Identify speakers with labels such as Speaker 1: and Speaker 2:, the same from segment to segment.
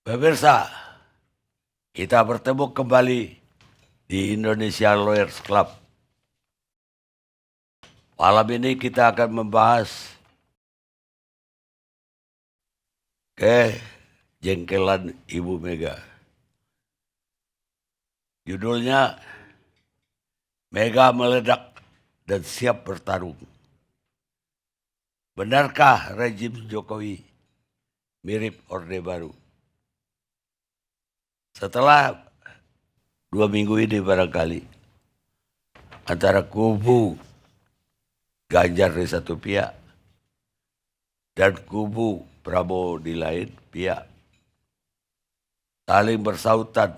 Speaker 1: Pemirsa, kita bertemu kembali di Indonesia Lawyers Club. Malam ini kita akan membahas kejengkelan Ibu Mega. Judulnya, Mega meledak dan siap bertarung. Benarkah rejim Jokowi mirip Orde Baru? Setelah 2 minggu ini barangkali, antara kubu Ganjar di satu pihak dan kubu Prabowo di lain pihak saling bersautan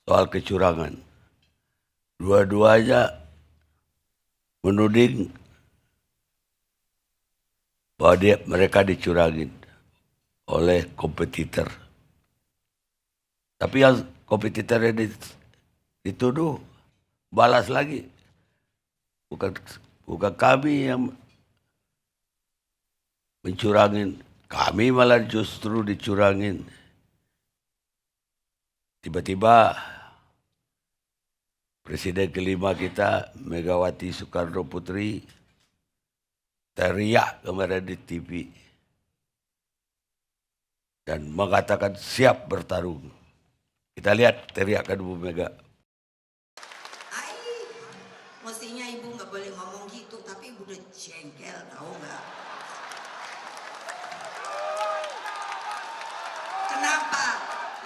Speaker 1: soal kecurangan. Dua-duanya menuding bahwa mereka dicurangin oleh kompetitor. Tapi yang kompetitor ini dituduh balas lagi. Bukan kami yang mencurangin, kami malah justru dicurangin. Tiba-tiba Presiden kelima kita, Megawati Soekarno Putri, teriak kemarin di TV dan mengatakan siap bertarung. Kita lihat teriakan Bu Mega.
Speaker 2: Mestinya ibu nggak boleh ngomong gitu, tapi ibu udah jengkel, tahu nggak? Kenapa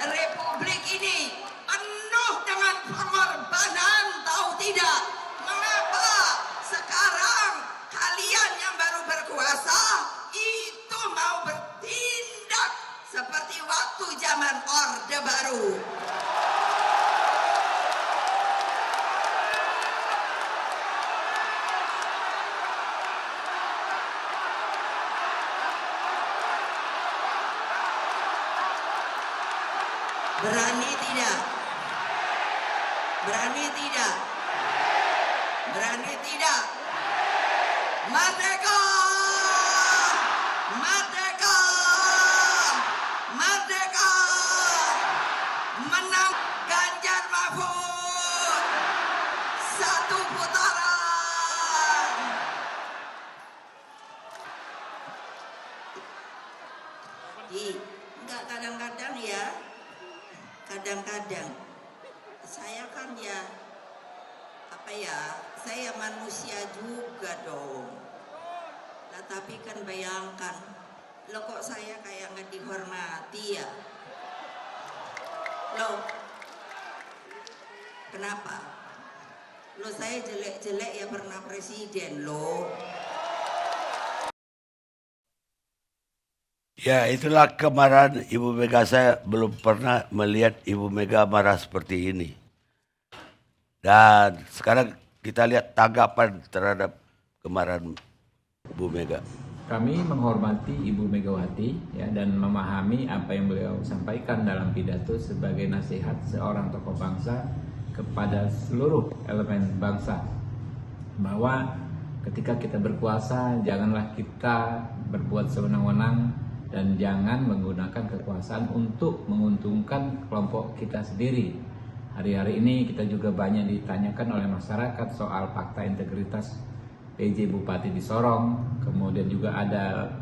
Speaker 2: Republik ini penuh dengan pengorbanan, tahu tidak? Mengapa sekarang kalian yang baru berkuasa itu mau bertindak seperti waktu zaman Orde Baru? Berani tidak? Berani tidak? Berani tidak? Merdeka! Merdeka! Merdeka! Menang Ganjar Mahfud! Satu putaran! Enggak, kadang-kadang ya, kadang-kadang saya kan ya saya manusia juga dong. Nah, tapi kan bayangkan, lo kok saya kayak nggak dihormati ya? Lo kenapa? Lo saya jelek-jelek ya pernah presiden lo.
Speaker 1: Ya, itulah kemarahan Ibu Mega. Saya belum pernah melihat Ibu Mega marah seperti ini. Dan sekarang kita lihat tanggapan terhadap kemarahan Bu Mega.
Speaker 3: Kami menghormati Ibu Megawati ya, dan memahami apa yang beliau sampaikan dalam pidato sebagai nasihat seorang tokoh bangsa kepada seluruh elemen bangsa, bahwa ketika kita berkuasa janganlah kita berbuat sewenang-wenang dan jangan menggunakan kekuasaan untuk menguntungkan kelompok kita sendiri. Hari-hari ini kita juga banyak ditanyakan oleh masyarakat soal fakta integritas PJ Bupati di Sorong, kemudian juga ada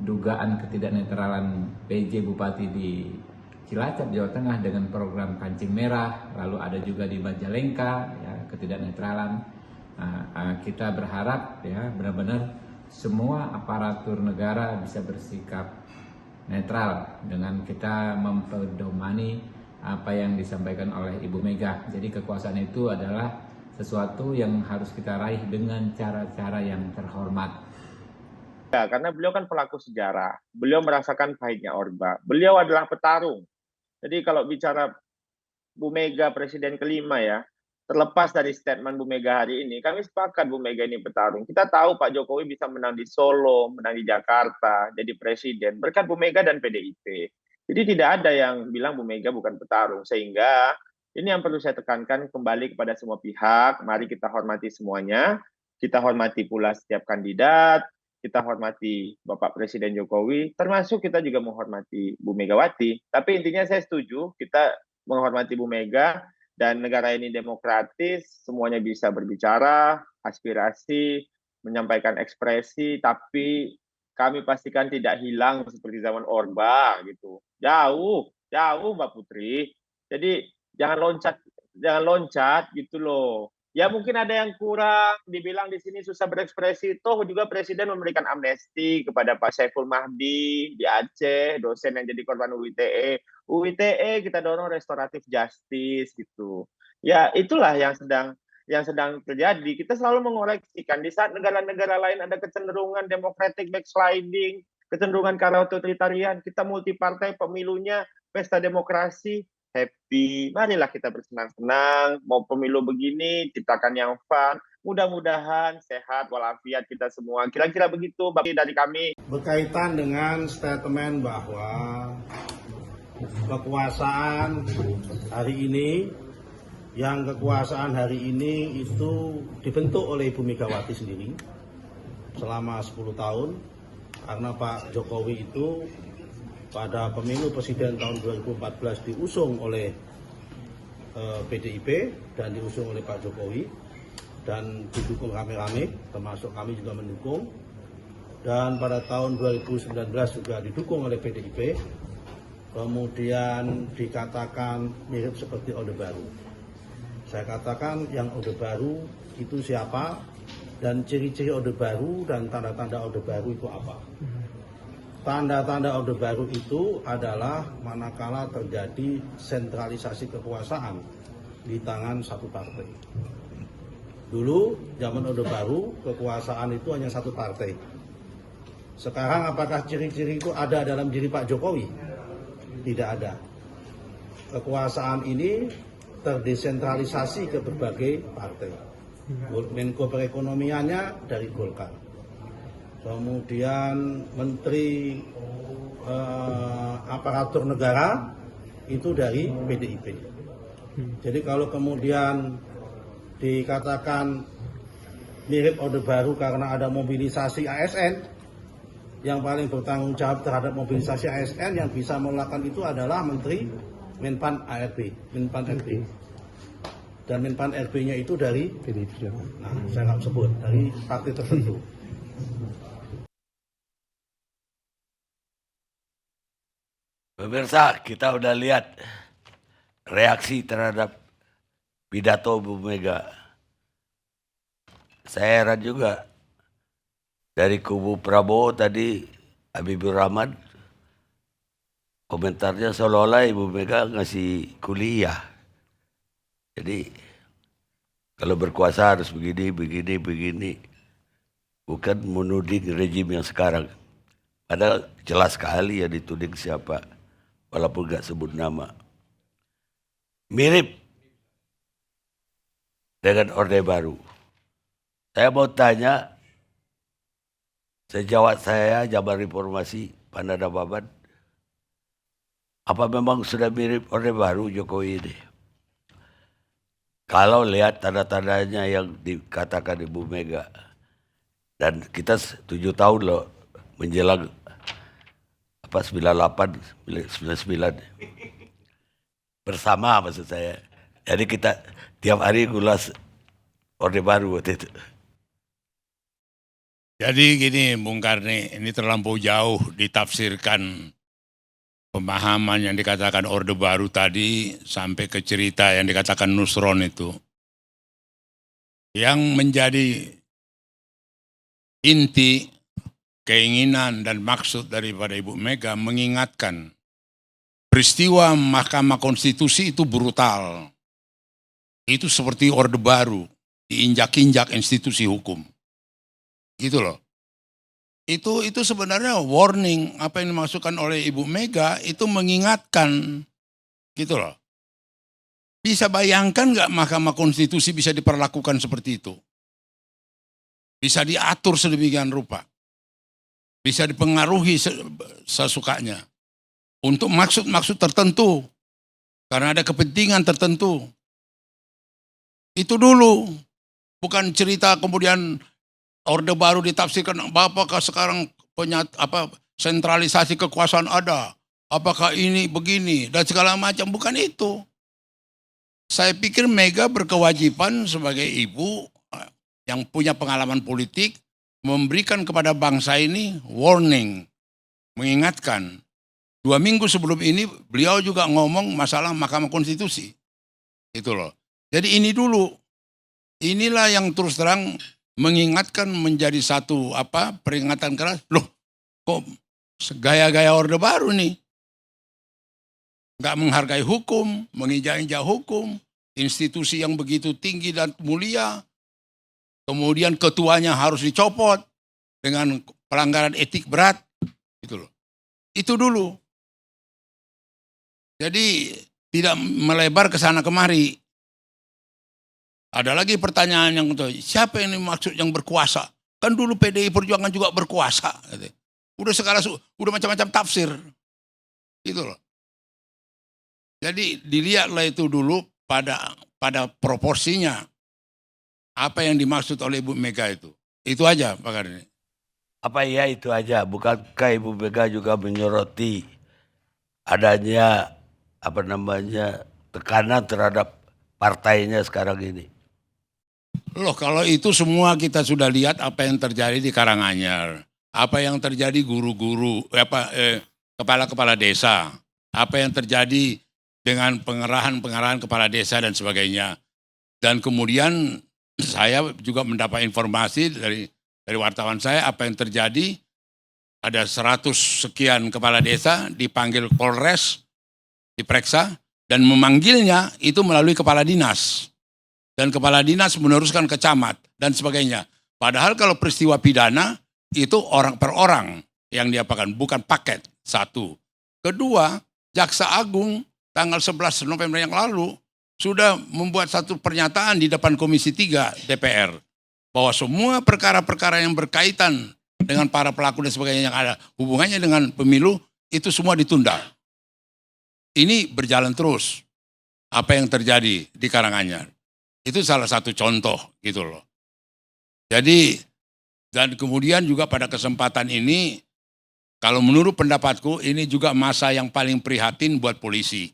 Speaker 3: dugaan ketidaknetralan PJ Bupati di Cilacap, Jawa Tengah dengan program Kancing Merah, lalu ada juga di Majalengka ya, ketidaknetralan. Kita berharap ya benar-benar semua aparatur negara bisa bersikap netral dengan kita mempedomani apa yang disampaikan oleh Ibu Mega. Jadi kekuasaan itu adalah sesuatu yang harus kita raih dengan cara-cara yang terhormat.
Speaker 4: Ya, karena beliau kan pelaku sejarah, beliau merasakan pahitnya Orde. Beliau adalah petarung. Jadi kalau bicara Bu Mega Presiden kelima ya, terlepas dari statement Bu Mega hari ini, kami sepakat Bu Mega ini petarung. Kita tahu Pak Jokowi bisa menang di Solo, menang di Jakarta, jadi presiden, berkat Bu Mega dan PDIP. Jadi tidak ada yang bilang Bu Mega bukan petarung, sehingga ini yang perlu saya tekankan kembali kepada semua pihak, mari kita hormati semuanya, kita hormati pula setiap kandidat, kita hormati Bapak Presiden Jokowi, termasuk kita juga menghormati Bu Megawati. Tapi intinya saya setuju, kita menghormati Bu Mega, dan negara ini demokratis, semuanya bisa berbicara, aspirasi, menyampaikan ekspresi, tapi kami pastikan tidak hilang seperti zaman Orba gitu. Jauh, jauh Mbak Putri. Jadi jangan loncat gitu loh. Ya mungkin ada yang kurang, dibilang di sini susah berekspresi, toh juga Presiden memberikan amnesti kepada Pak Saiful Mahdi di Aceh, dosen yang jadi korban UITE. UITE kita dorong restoratif justice gitu. Ya itulah yang sedang terjadi. Kita selalu mengoreksikan di saat negara-negara lain ada kecenderungan democratic backsliding, kecenderungan ke arah otoritarian, kita multipartai pemilunya, pesta demokrasi, happy. Marilah kita bersenang-senang, mau pemilu begini, ciptakan yang fun. Mudah-mudahan sehat walafiat kita semua. Kira-kira begitu Bapak dari kami.
Speaker 5: Berkaitan dengan statement bahwa kekuasaan hari ini itu dibentuk oleh Ibu Megawati sendiri selama 10 tahun, karena Pak Jokowi itu pada pemilu presiden tahun 2014 diusung oleh PDIP dan diusung oleh Pak Jokowi dan didukung rame-rame, termasuk kami juga mendukung. Dan pada tahun 2019 juga didukung oleh PDIP. Kemudian dikatakan mirip seperti Orde Baru. Saya katakan yang Orde Baru itu siapa, dan ciri-ciri Orde Baru dan tanda-tanda Orde Baru itu apa. Tanda-tanda Orde Baru itu adalah manakala terjadi sentralisasi kekuasaan di tangan satu partai. Dulu zaman Orde Baru kekuasaan itu hanya satu partai. Sekarang apakah ciri-ciri itu ada dalam diri Pak Jokowi? Tidak ada. Kekuasaan ini terdesentralisasi ke berbagai partai. Menko perekonomiannya dari Golkar. Kemudian menteri aparatur negara itu dari PDIP. Jadi kalau kemudian dikatakan mirip Orde Baru karena ada mobilisasi ASN, yang paling bertanggung jawab terhadap mobilisasi ASN yang bisa melakukan itu adalah Menteri Menpan ARB, Menpan RB. Dan Menpan RB-nya itu dari PDIP. Nah, saya nggak sebut, dari partai tertentu.
Speaker 1: Pemirsa, kita udah lihat reaksi terhadap pidato Bu Mega. Saya heran juga dari kubu Prabowo tadi, Habibur Rahman, komentarnya seolah-olah Ibu Mega ngasih kuliah. Jadi kalau berkuasa harus begini. Bukan menuding rejim yang sekarang. Padahal jelas sekali ya dituding siapa. Walaupun gak sebut nama. Mirip dengan Orde Baru. Saya mau tanya, sejawat saya zaman reformasi Pandana Baban, apa memang sudah mirip Orde Baru Jokowi ini? Kalau lihat tanda-tandanya yang dikatakan Ibu Mega, dan kita 7 tahun loh menjelang 98, 99 bersama maksud saya. Jadi kita tiap hari ngulas Orde Baru waktu itu.
Speaker 6: Jadi gini Bung Karni, ini terlampau jauh ditafsirkan pemahaman yang dikatakan Orde Baru tadi sampai ke cerita yang dikatakan Nusron itu. Yang menjadi inti keinginan dan maksud daripada Ibu Mega mengingatkan peristiwa Mahkamah Konstitusi itu brutal. Itu seperti Orde Baru, diinjak-injak institusi hukum. Gitu loh. Itu sebenarnya warning, apa yang dimaksudkan oleh Ibu Mega itu mengingatkan. Gitu loh. Bisa bayangkan nggak Mahkamah Konstitusi bisa diperlakukan seperti itu? Bisa diatur sedemikian rupa. Bisa dipengaruhi sesukanya untuk maksud-maksud tertentu karena ada kepentingan tertentu. Itu dulu, bukan cerita kemudian Orde Baru ditafsirkan, apakah sekarang sentralisasi kekuasaan ada? Apakah ini begini dan segala macam? Bukan itu. Saya pikir Mega berkewajiban sebagai ibu yang punya pengalaman politik memberikan kepada bangsa ini warning, mengingatkan. 2 minggu sebelum ini beliau juga ngomong masalah Mahkamah Konstitusi. Itu loh. Jadi ini dulu. Inilah yang terus terang mengingatkan menjadi satu peringatan keras. Loh, kok gaya-gaya Orde Baru nih? Nggak menghargai hukum, menginjak-injak hukum, institusi yang begitu tinggi dan mulia. Kemudian ketuanya harus dicopot dengan pelanggaran etik berat. Gitu loh. Itu dulu. Jadi tidak melebar ke sana kemari. Ada lagi pertanyaan yang siapa yang dimaksud yang berkuasa? Kan dulu PDI Perjuangan juga berkuasa. Udah sekarang udah macam-macam tafsir. Gitu loh. Jadi dilihatlah itu dulu pada proporsinya. Apa yang dimaksud oleh Ibu Mega itu. Itu aja Pak Karni.
Speaker 1: Apa iya itu aja? Bukankah Ibu Mega juga menyoroti adanya tekanan terhadap partainya sekarang ini?
Speaker 6: Loh, kalau itu semua kita sudah lihat apa yang terjadi di Karanganyar, apa yang terjadi guru-guru, kepala-kepala desa, apa yang terjadi dengan pengerahan kepala desa dan sebagainya. Dan kemudian saya juga mendapat informasi dari wartawan saya apa yang terjadi. Ada 100 sekian kepala desa dipanggil Polres, diperiksa, dan memanggilnya itu melalui kepala dinas. Dan kepala dinas meneruskan ke camat dan sebagainya. Padahal kalau peristiwa pidana itu orang per orang yang diapakan, bukan paket. 1. Kedua, Jaksa Agung tanggal 11 November yang lalu sudah membuat satu pernyataan di depan Komisi 3 DPR. Bahwa semua perkara-perkara yang berkaitan dengan para pelaku dan sebagainya yang ada hubungannya dengan pemilu itu semua ditunda. Ini berjalan terus. Apa yang terjadi di Karanganyar. Itu salah satu contoh gitu loh. Jadi dan kemudian juga pada kesempatan ini kalau menurut pendapatku ini juga masa yang paling prihatin buat polisi.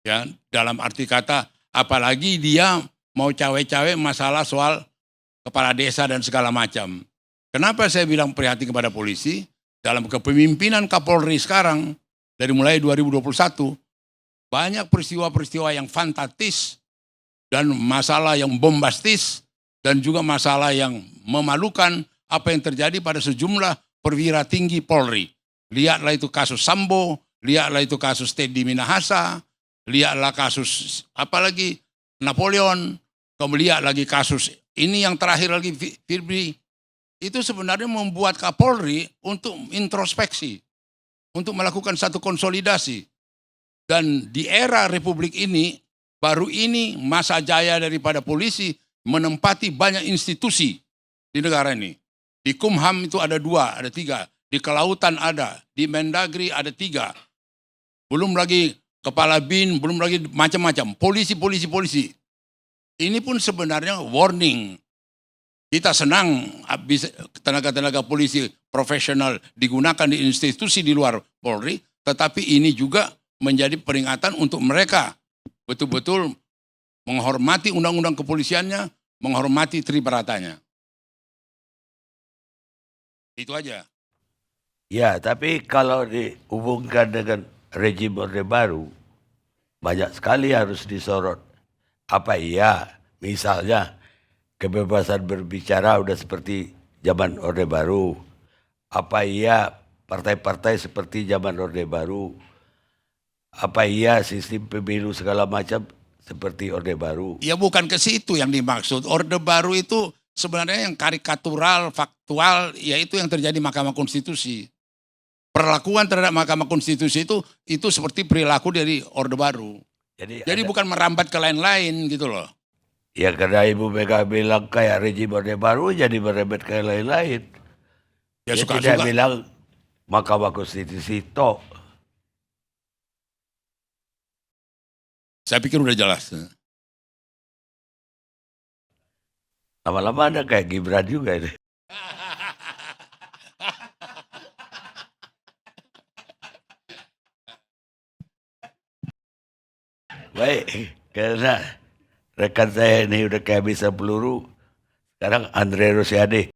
Speaker 6: Ya, dalam arti kata apalagi dia mau cawe-cawe masalah soal kepala desa dan segala macam. Kenapa saya bilang prihatin kepada polisi? Dalam kepemimpinan Kapolri sekarang, dari mulai 2021, banyak peristiwa-peristiwa yang fantastis dan masalah yang bombastis dan juga masalah yang memalukan apa yang terjadi pada sejumlah perwira tinggi Polri. Lihatlah itu kasus Sambo, lihatlah itu kasus Teddy Minahasa, lihatlah kasus apalagi Napoleon, kemudian lihat lagi kasus ini yang terakhir lagi Firly. Itu sebenarnya membuat Kapolri untuk introspeksi, untuk melakukan satu konsolidasi. Dan di era Republik ini, baru ini masa jaya daripada polisi menempati banyak institusi di negara ini. Di Kumham itu ada 2, ada 3. Di Kelautan ada, di Mendagri ada 3. Belum lagi Kepala BIN, belum lagi macam-macam. Polisi. Ini pun sebenarnya warning. Kita senang tenaga-tenaga polisi profesional digunakan di institusi di luar Polri, tetapi ini juga menjadi peringatan untuk mereka betul-betul menghormati undang-undang kepolisiannya, menghormati tribaratanya. Itu aja.
Speaker 1: Ya, tapi kalau dihubungkan dengan rejim Orde Baru, banyak sekali harus disorot. Apa iya, misalnya kebebasan berbicara udah seperti zaman Orde Baru? Apa iya partai-partai seperti zaman Orde Baru? Apa iya sistem pemilu segala macam seperti Orde Baru?
Speaker 6: Ya bukan ke situ yang dimaksud. Orde Baru itu sebenarnya yang karikatural, faktual, yaitu yang terjadi Mahkamah Konstitusi. Perlakuan terhadap Mahkamah Konstitusi itu seperti perilaku dari Orde Baru. Jadi bukan merambat ke lain-lain gitu loh.
Speaker 1: Ya karena Ibu Mega bilang kayak rejim Orde Baru jadi merembet ke lain-lain.
Speaker 6: Ya
Speaker 1: Dia
Speaker 6: suka-suka.
Speaker 1: tidak bilang Mahkamah Konstitusi toh.
Speaker 6: Saya pikir udah jelas.
Speaker 1: Lama-lama Anda kayak Gibran juga ini. Baik, karena rekan saya ini udah kehabisan peluru, sekarang Andre Rosiade.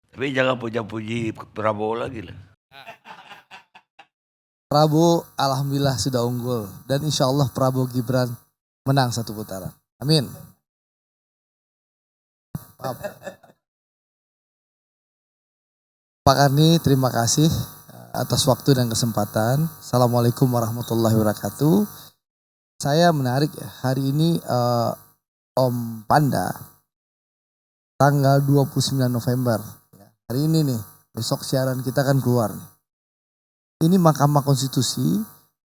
Speaker 1: Tapi jangan puja-puji Prabowo lagi lah.
Speaker 7: Prabowo alhamdulillah sudah unggul dan insya Allah Prabowo Gibran menang 1 putaran. Amin. Maaf. Pak Karni, terima kasih atas waktu dan kesempatan. Assalamualaikum warahmatullahi wabarakatuh. Saya menarik ya, hari ini Om Panda tanggal 29 November. Hari ini nih, besok siaran kita kan keluar nih. Ini Mahkamah Konstitusi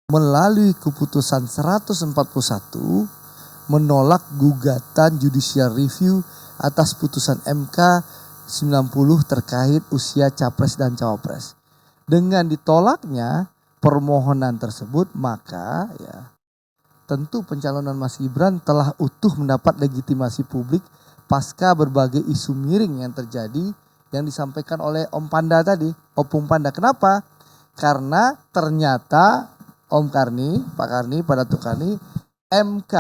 Speaker 7: melalui keputusan 141 menolak gugatan judicial review atas putusan MK 90 terkait usia capres dan cawapres. Dengan ditolaknya permohonan tersebut, maka ya tentu pencalonan Mas Gibran telah utuh mendapat legitimasi publik pasca berbagai isu miring yang terjadi yang disampaikan oleh Om Panda tadi, Opung Panda. Kenapa? Karena ternyata Om Karni, Pak Karni, Pak Datuk Karni, MK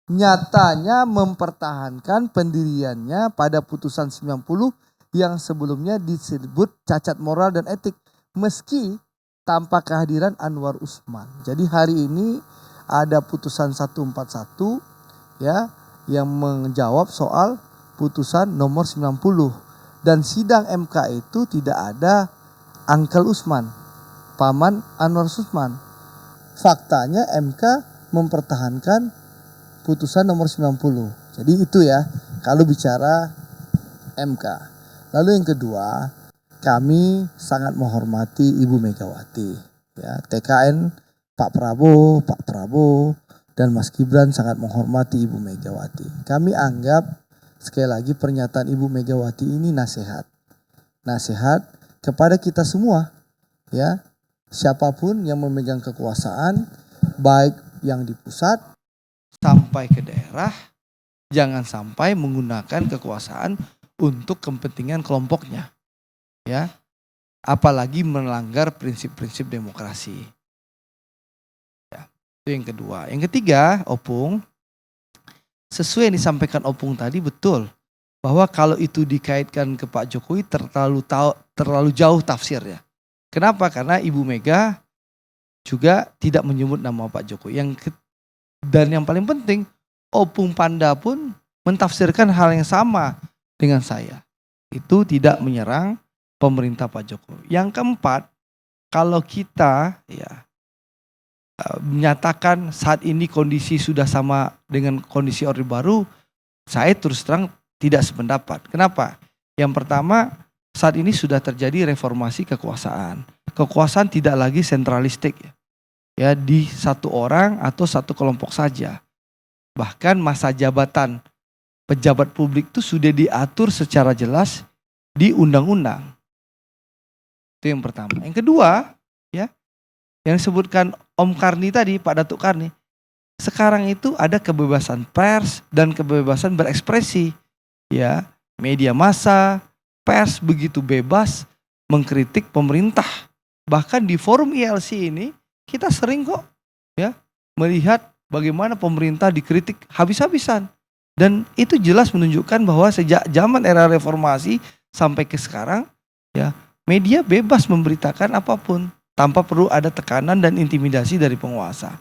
Speaker 7: nyatanya mempertahankan pendiriannya pada putusan 90 yang sebelumnya disebut cacat moral dan etik meski tanpa kehadiran Anwar Usman. Jadi hari ini ada putusan 141 ya yang menjawab soal putusan nomor 90 dan sidang MK itu tidak ada Uncle Usman, paman Anwar Usman. Faktanya MK mempertahankan putusan nomor 90. Jadi itu ya kalau bicara MK. Lalu yang kedua, kami sangat menghormati Ibu Megawati. Ya, TKN Pak Prabowo dan Mas Gibran sangat menghormati Ibu Megawati. Kami anggap sekali lagi pernyataan Ibu Megawati ini nasihat. Nasihat kepada kita semua. Ya, siapapun yang memegang kekuasaan, baik yang di pusat sampai ke daerah, jangan sampai menggunakan kekuasaan untuk kepentingan kelompoknya. Ya, apalagi melanggar prinsip-prinsip demokrasi. Itu yang kedua. Yang ketiga, Opung, sesuai yang disampaikan Opung tadi betul. Bahwa kalau itu dikaitkan ke Pak Jokowi terlalu jauh tafsirnya. Kenapa? Karena Ibu Mega juga tidak menyebut nama Pak Jokowi. Dan yang paling penting, Opung Panda pun mentafsirkan hal yang sama dengan saya. Itu tidak menyerang pemerintah Pak Jokowi. Yang keempat, kalau kita ya menyatakan saat ini kondisi sudah sama dengan kondisi Orde Baru, saya terus terang tidak sependapat. Kenapa? Yang pertama, saat ini sudah terjadi reformasi kekuasaan. Kekuasaan tidak lagi sentralistik ya di satu orang atau satu kelompok saja. Bahkan masa jabatan pejabat publik itu sudah diatur secara jelas di undang-undang. Itu yang pertama. Yang kedua, ya, yang disebutkan Om Karni tadi, Pak Datuk Karni, sekarang itu ada kebebasan pers dan kebebasan berekspresi. Ya, media massa, pers begitu bebas mengkritik pemerintah. Bahkan di forum ILC ini kita sering kok ya melihat bagaimana pemerintah dikritik habis-habisan. Dan itu jelas menunjukkan bahwa sejak zaman era reformasi sampai ke sekarang ya media bebas memberitakan apapun tanpa perlu ada tekanan dan intimidasi dari penguasa.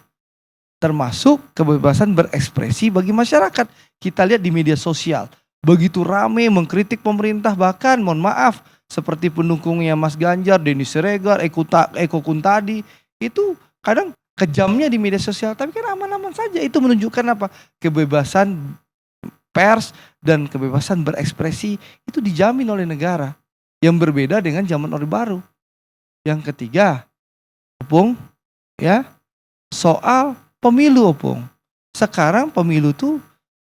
Speaker 7: Termasuk kebebasan berekspresi bagi masyarakat. Kita lihat di media sosial. Begitu rame mengkritik pemerintah, bahkan mohon maaf seperti pendukungnya Mas Ganjar, Denny Siregar, Eko Kuntadi. Itu kadang kejamnya di media sosial. Tapi kan aman-aman saja. Itu menunjukkan apa? Kebebasan pers dan kebebasan berekspresi itu dijamin oleh negara. Yang berbeda dengan zaman Orde Baru. Yang ketiga, Opung, ya, soal pemilu, Opung. Sekarang pemilu tuh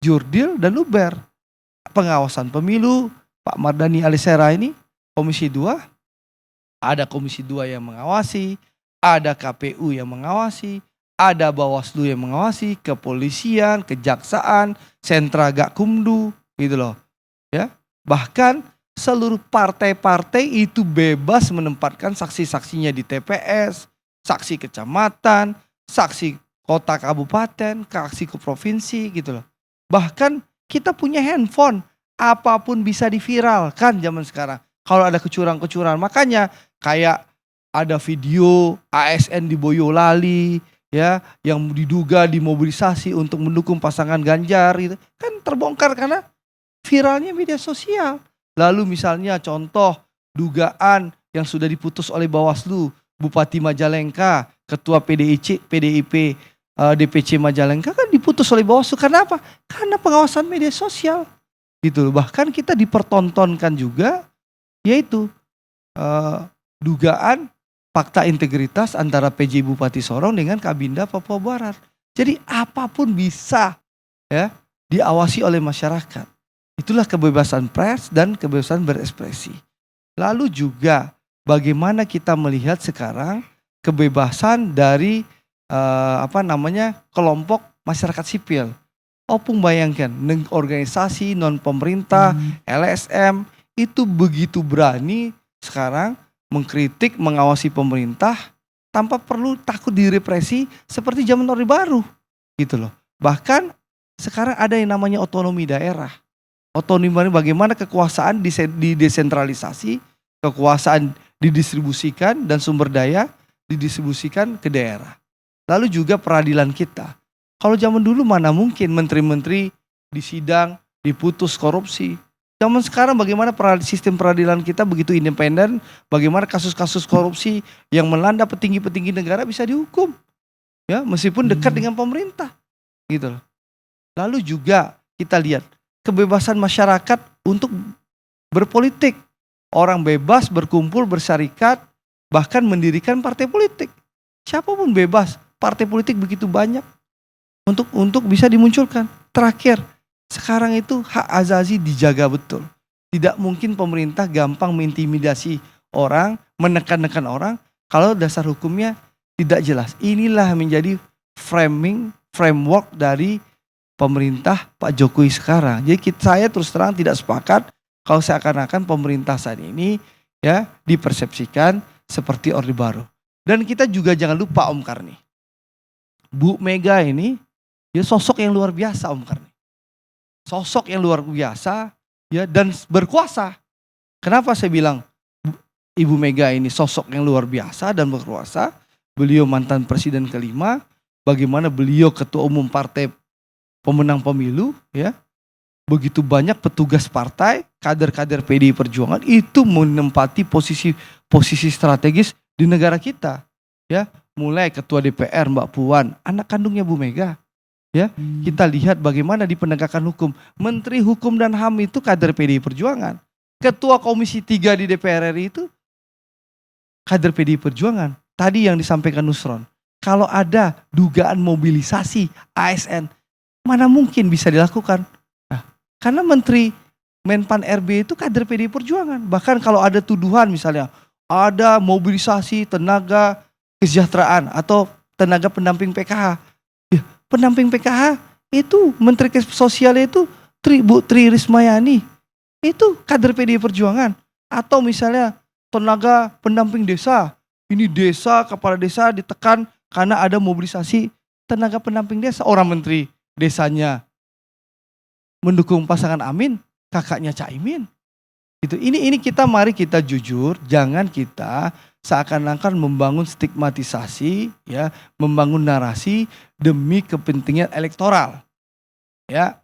Speaker 7: jurdil dan luber. Pengawasan pemilu, Pak Mardhani Alisera ini, Komisi 2, ada Komisi 2 yang mengawasi, ada KPU yang mengawasi, ada Bawaslu yang mengawasi, kepolisian, kejaksaan, sentra Gakumdu, gitu loh. Bahkan seluruh partai-partai itu bebas menempatkan saksi-saksinya di TPS, saksi kecamatan, saksi kota kabupaten, saksi ke provinsi gitu loh. Bahkan kita punya handphone, apapun bisa diviralkan zaman sekarang. Kalau ada kecurangan-kecurangan, makanya kayak ada video ASN di Boyolali ya yang diduga dimobilisasi untuk mendukung pasangan Ganjar gitu. Kan terbongkar karena viralnya media sosial. Lalu misalnya contoh dugaan yang sudah diputus oleh Bawaslu, Bupati Majalengka, Ketua PDIP DPC Majalengka kan diputus oleh Bawaslu. Karena apa? Karena pengawasan media sosial. Gitu. Bahkan kita dipertontonkan juga yaitu dugaan fakta integritas antara PJ Bupati Sorong dengan Kabinda Papua Barat. Jadi apapun bisa ya diawasi oleh masyarakat. Itulah kebebasan pers dan kebebasan berekspresi. Lalu juga bagaimana kita melihat sekarang kebebasan dari kelompok masyarakat sipil. Opung bayangkan organisasi non pemerintah, LSM itu begitu berani sekarang mengkritik, mengawasi pemerintah tanpa perlu takut direpresi seperti zaman Orde Baru gitu loh. Bahkan sekarang ada yang namanya otonomi daerah. Otonomi bagaimana kekuasaan didesentralisasi, kekuasaan didistribusikan dan sumber daya didistribusikan ke daerah. Lalu juga peradilan kita. Kalau zaman dulu mana mungkin menteri-menteri disidang, diputus korupsi. Zaman sekarang bagaimana sistem peradilan kita begitu independen, bagaimana kasus-kasus korupsi yang melanda petinggi-petinggi negara bisa dihukum. Ya, meskipun dekat dengan pemerintah. Gitu loh. Lalu juga kita lihat kebebasan masyarakat untuk berpolitik. Orang bebas berkumpul, bersarikat, bahkan mendirikan partai politik. Siapapun bebas, partai politik begitu banyak untuk bisa dimunculkan. Terakhir, sekarang itu hak azazi dijaga betul. Tidak mungkin pemerintah gampang mengintimidasi orang, menekan-nekan orang kalau dasar hukumnya tidak jelas. Inilah menjadi framework dari pemerintah Pak Jokowi sekarang. Jadi saya terus terang tidak sepakat kalau seakan-akan pemerintah saat ini ya dipersepsikan seperti Orde Baru. Dan kita juga jangan lupa Om Karni. Bu Mega ini dia sosok yang luar biasa Om Karni. Sosok yang luar biasa ya dan berkuasa. Kenapa saya bilang Ibu Mega ini sosok yang luar biasa dan berkuasa? Beliau mantan presiden kelima, bagaimana beliau ketua umum partai pemenang pemilu ya. Begitu banyak petugas partai, kader-kader PDI Perjuangan itu menempati posisi strategis di negara kita. Ya, mulai ketua DPR Mbak Puan, anak kandungnya Bu Mega. Ya, kita lihat bagaimana di penegakan hukum. Menteri Hukum dan HAM itu kader PDI Perjuangan. Ketua Komisi 3 di DPR RI itu kader PDI Perjuangan. Tadi yang disampaikan Nusron. Kalau ada dugaan mobilisasi ASN, mana mungkin bisa dilakukan? Nah, karena Menteri Menpan RB itu kader PDI Perjuangan. Bahkan kalau ada tuduhan misalnya, ada mobilisasi tenaga kesejahteraan atau tenaga pendamping PKH. Pendamping PKH itu Menteri Sosial itu Bu Tri Rismayani itu kader PDI Perjuangan. Atau misalnya tenaga pendamping desa, ini desa, kepala desa ditekan karena ada mobilisasi tenaga pendamping desa. Orang menteri desanya mendukung pasangan Amin, kakaknya Caimin. Gitu. Ini mari kita jujur, jangan kita seakan-akan membangun stigmatisasi, ya, membangun narasi demi kepentingan elektoral, ya.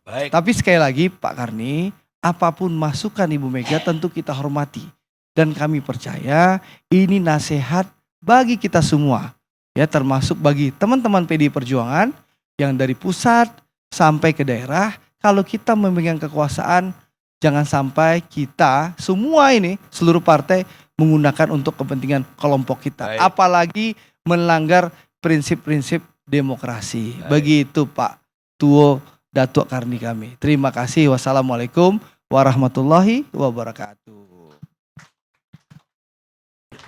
Speaker 1: Baik.
Speaker 7: Tapi sekali lagi Pak Karni, apapun masukan Ibu Mega tentu kita hormati dan kami percaya ini nasihat bagi kita semua, ya, termasuk bagi teman-teman PDI Perjuangan yang dari pusat sampai ke daerah. Kalau kita memegang kekuasaan, jangan sampai kita semua ini seluruh partai menggunakan untuk kepentingan kelompok kita.
Speaker 1: Baik.
Speaker 7: Apalagi melanggar prinsip-prinsip demokrasi.
Speaker 1: Baik.
Speaker 7: Begitu Pak Tuo Datuk Karni kami. Terima kasih. Wassalamualaikum warahmatullahi wabarakatuh.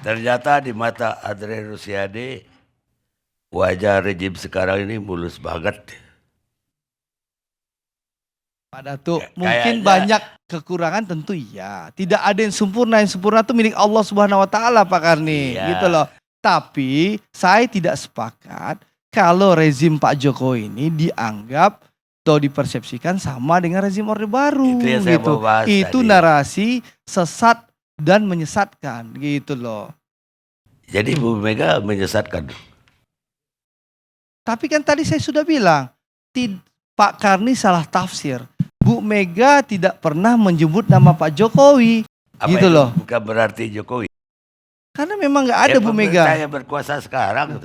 Speaker 1: Ternyata di mata Andre Rosiade wajah rejim sekarang ini mulus banget.
Speaker 7: Pak Datuk,
Speaker 1: Ya,
Speaker 7: mungkin
Speaker 1: kayaknya-
Speaker 7: banyak kekurangan tentu iya. Tidak ada yang sempurna itu milik Allah Subhanahu wa taala Pak Karni,
Speaker 1: Iya.
Speaker 7: gitu loh. Tapi saya tidak sepakat kalau rezim Pak Jokowi ini dianggap atau dipersepsikan sama dengan rezim Orde Baru
Speaker 1: Itu yang saya
Speaker 7: gitu.
Speaker 1: mau bahas
Speaker 7: Itu
Speaker 1: tadi.
Speaker 7: narasi sesat dan menyesatkan gitu loh.
Speaker 1: Jadi Bu Mega menyesatkan.
Speaker 7: Tapi kan tadi saya sudah bilang, Pak Karni salah tafsir. Bu Mega tidak pernah menyebut nama Pak Jokowi.
Speaker 1: Apa
Speaker 7: Gitu
Speaker 1: itu
Speaker 7: loh.
Speaker 1: bukan berarti Jokowi.
Speaker 7: Karena memang nggak ada Bu Mega.
Speaker 1: Saya berkuasa sekarang.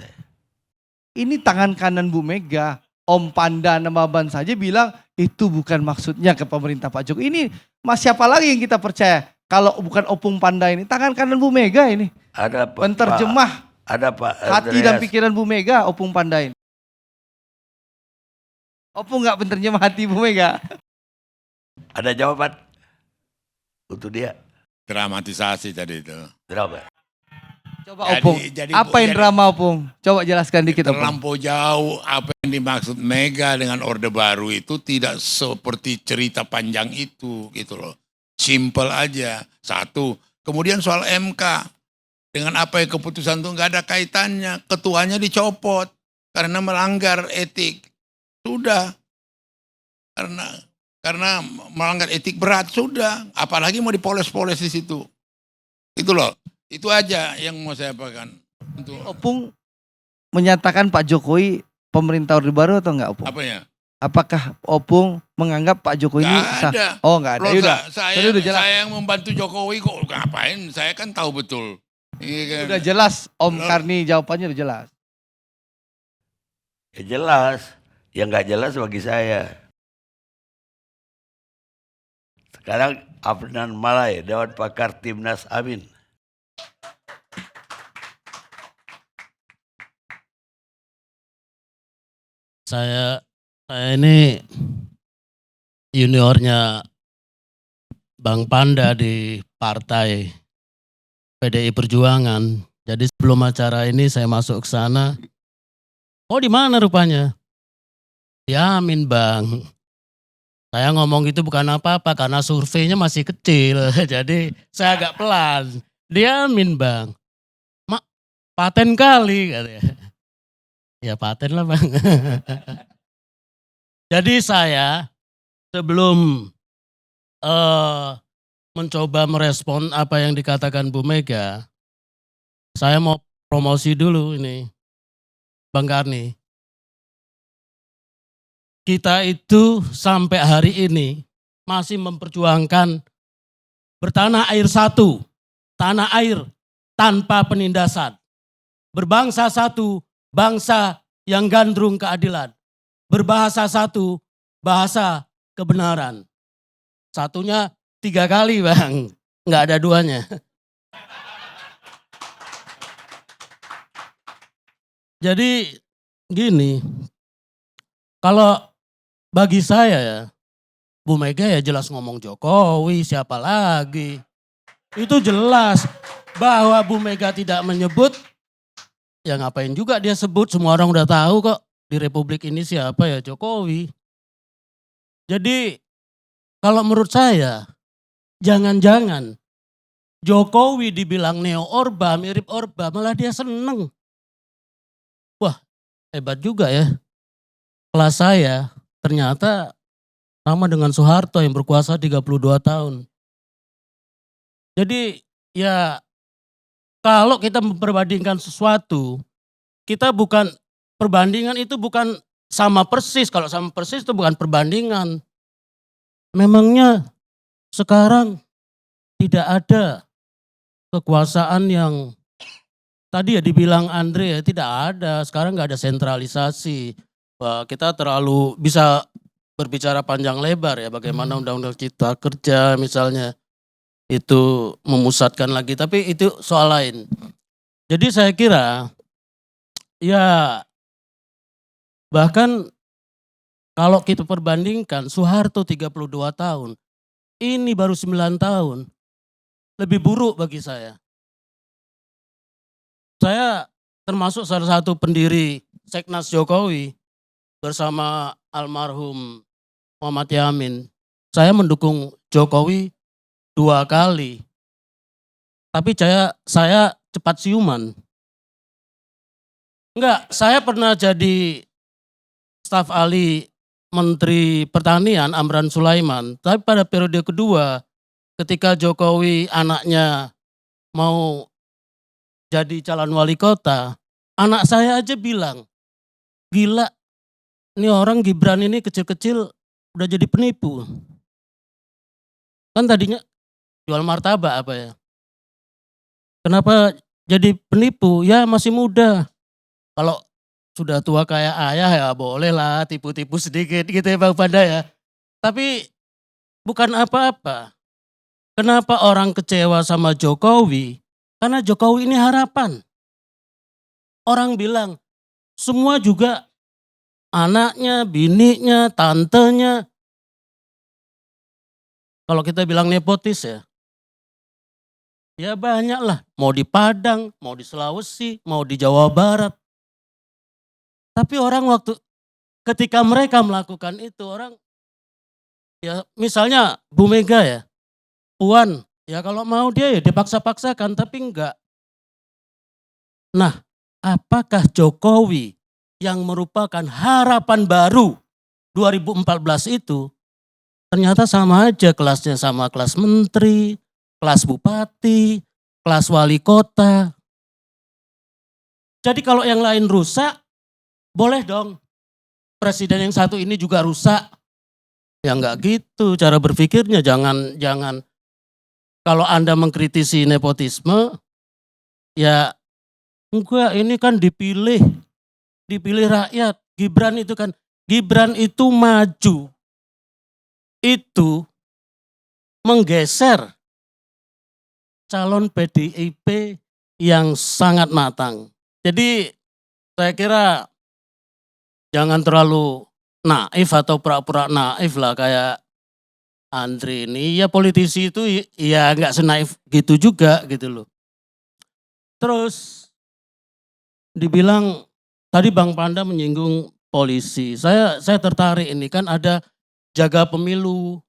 Speaker 7: Ini tangan kanan Bu Mega. Om Panda Namaban saja bilang itu bukan maksudnya ke pemerintah Pak Jokowi. Ini siapa lagi yang kita percaya? Kalau bukan Opung Panda ini, tangan kanan Bu Mega ini.
Speaker 1: Ada Pak.
Speaker 7: Penterjemah
Speaker 1: Ada Pak
Speaker 7: hati dan
Speaker 1: Andreas.
Speaker 7: pikiran Bu Mega, Opung Panda ini. Opung nggak penterjemah hati Bu Mega.
Speaker 1: Ada jawaban untuk dia.
Speaker 6: Dramatisasi tadi itu.
Speaker 1: Berapa?
Speaker 7: Coba
Speaker 6: Jadi-
Speaker 7: Opung,
Speaker 6: jadi-
Speaker 7: apa yang
Speaker 6: jadi-
Speaker 7: drama Opung? Coba jelaskan dikit Opung.
Speaker 6: Terlampau jauh apa yang dimaksud Mega dengan Orde Baru itu tidak seperti cerita panjang itu gitu loh. Simple aja. Satu. Kemudian soal MK. Dengan apa yang keputusan itu nggak ada kaitannya. Ketuanya dicopot karena melanggar etik. Sudah. Karena melanggar etik berat sudah. Apalagi mau dipoles-poles di situ. Itu loh. Itu aja yang mau saya apakan. Untuk
Speaker 7: Opung menyatakan Pak Jokowi pemerintah Orde Baru atau enggak Opung?
Speaker 6: apanya?
Speaker 7: Apakah Opung menganggap Pak Jokowi ini
Speaker 6: Nggak
Speaker 7: sah?
Speaker 6: ada.
Speaker 7: Oh enggak ada.
Speaker 6: Loh,
Speaker 7: Yaudah.
Speaker 6: saya,
Speaker 7: Tadi udah jelas.
Speaker 6: saya yang membantu Jokowi kok ngapain? Saya kan tahu betul. Iya kan?
Speaker 7: Udah jelas Om
Speaker 6: Loh.
Speaker 7: Karni jawabannya udah jelas.
Speaker 1: Ya jelas. Yang nggak jelas bagi saya. Sekarang Afnan Malai, Dewan Pakar Timnas Amin.
Speaker 8: Saya ini juniornya Bang Panda di partai PDI Perjuangan. Jadi sebelum acara ini saya masuk ke sana. Oh di mana rupanya? Ya Amin Bang. Saya ngomong itu bukan apa-apa karena surveinya masih kecil. Jadi saya agak pelan. Dia Amin Bang. Mak paten kali katanya. Ya paten lah Bang. Jadi saya sebelum mencoba merespon apa yang dikatakan Bu Mega, saya mau promosi dulu ini, Bang Karni. Kita itu sampai hari ini masih memperjuangkan bertanah air satu, tanah air tanpa penindasan. Berbangsa satu, bangsa yang gandrung keadilan. Berbahasa satu, bahasa kebenaran. Satunya 3 kali Bang, nggak ada duanya. Jadi gini, kalau bagi saya ya, Bu Mega ya jelas ngomong Jokowi, siapa lagi. Itu jelas bahwa Bu Mega tidak menyebut, ya ngapain juga dia sebut, semua orang udah tahu kok di Republik ini siapa ya Jokowi. Jadi kalau menurut saya, jangan-jangan Jokowi dibilang neo Orba, mirip Orba, malah dia seneng. Wah, hebat juga ya. Kelas saya ternyata sama dengan Soeharto yang berkuasa 32 tahun. Jadi ya kalau kita memperbandingkan sesuatu, kita bukan, perbandingan itu bukan sama persis. Kalau sama persis itu bukan perbandingan. Memangnya sekarang tidak ada kekuasaan yang tadi ya dibilang Andre ya tidak ada. Sekarang nggak ada sentralisasi. Wah, kita terlalu bisa berbicara panjang lebar ya bagaimana Undang-Undang Cipta Kerja misalnya itu memusatkan lagi. Tapi itu soal lain. Jadi saya kira ya bahkan kalau kita perbandingkan Soeharto 32 tahun, ini baru 9 tahun. Lebih buruk bagi saya. Saya termasuk salah satu pendiri Seknas Jokowi bersama almarhum Muhammad Yamin. saya mendukung Jokowi 2 kali. Tapi saya cepat siuman. Enggak, saya pernah jadi staf ahli Menteri Pertanian Amran Sulaiman. Tapi pada periode kedua, ketika Jokowi anaknya mau jadi calon wali kota, anak saya aja bilang, gila, ini orang Gibran ini kecil-kecil udah jadi penipu. Kan tadinya jual martabak apa ya. Kenapa jadi penipu? Ya masih muda. Kalau sudah tua kayak ayah ya boleh lah tipu-tipu sedikit gitu ya Bang Panda ya. Tapi bukan apa-apa. Kenapa orang kecewa sama Jokowi? Karena Jokowi ini harapan. Orang bilang semua juga anaknya, bininya, tantenya. Kalau kita bilang nepotis ya. Ya banyak lah. Mau di Padang, mau di Sulawesi, mau di Jawa Barat. Tapi orang ketika mereka melakukan itu orang ya misalnya Bu Mega ya, Puan ya kalau mau dia ya dipaksa-paksakan tapi enggak. Nah, apakah Jokowi yang merupakan harapan baru 2014 itu ternyata sama aja kelasnya sama kelas menteri, kelas bupati, kelas wali kota. Jadi kalau yang lain rusak, boleh dong presiden yang satu ini juga rusak. Ya enggak gitu cara berpikirnya, jangan kalau Anda mengkritisi nepotisme, ya enggak ini kan dipilih rakyat. Gibran itu maju, itu menggeser calon PDIP yang sangat matang. Jadi saya kira jangan terlalu naif atau pura-pura naif lah kayak Andre ini. Ya politisi itu ya nggak senaif gitu juga gitu loh. Terus dibilang tadi Bang Panda menyinggung polisi. Saya tertarik ini kan ada jaga pemilu,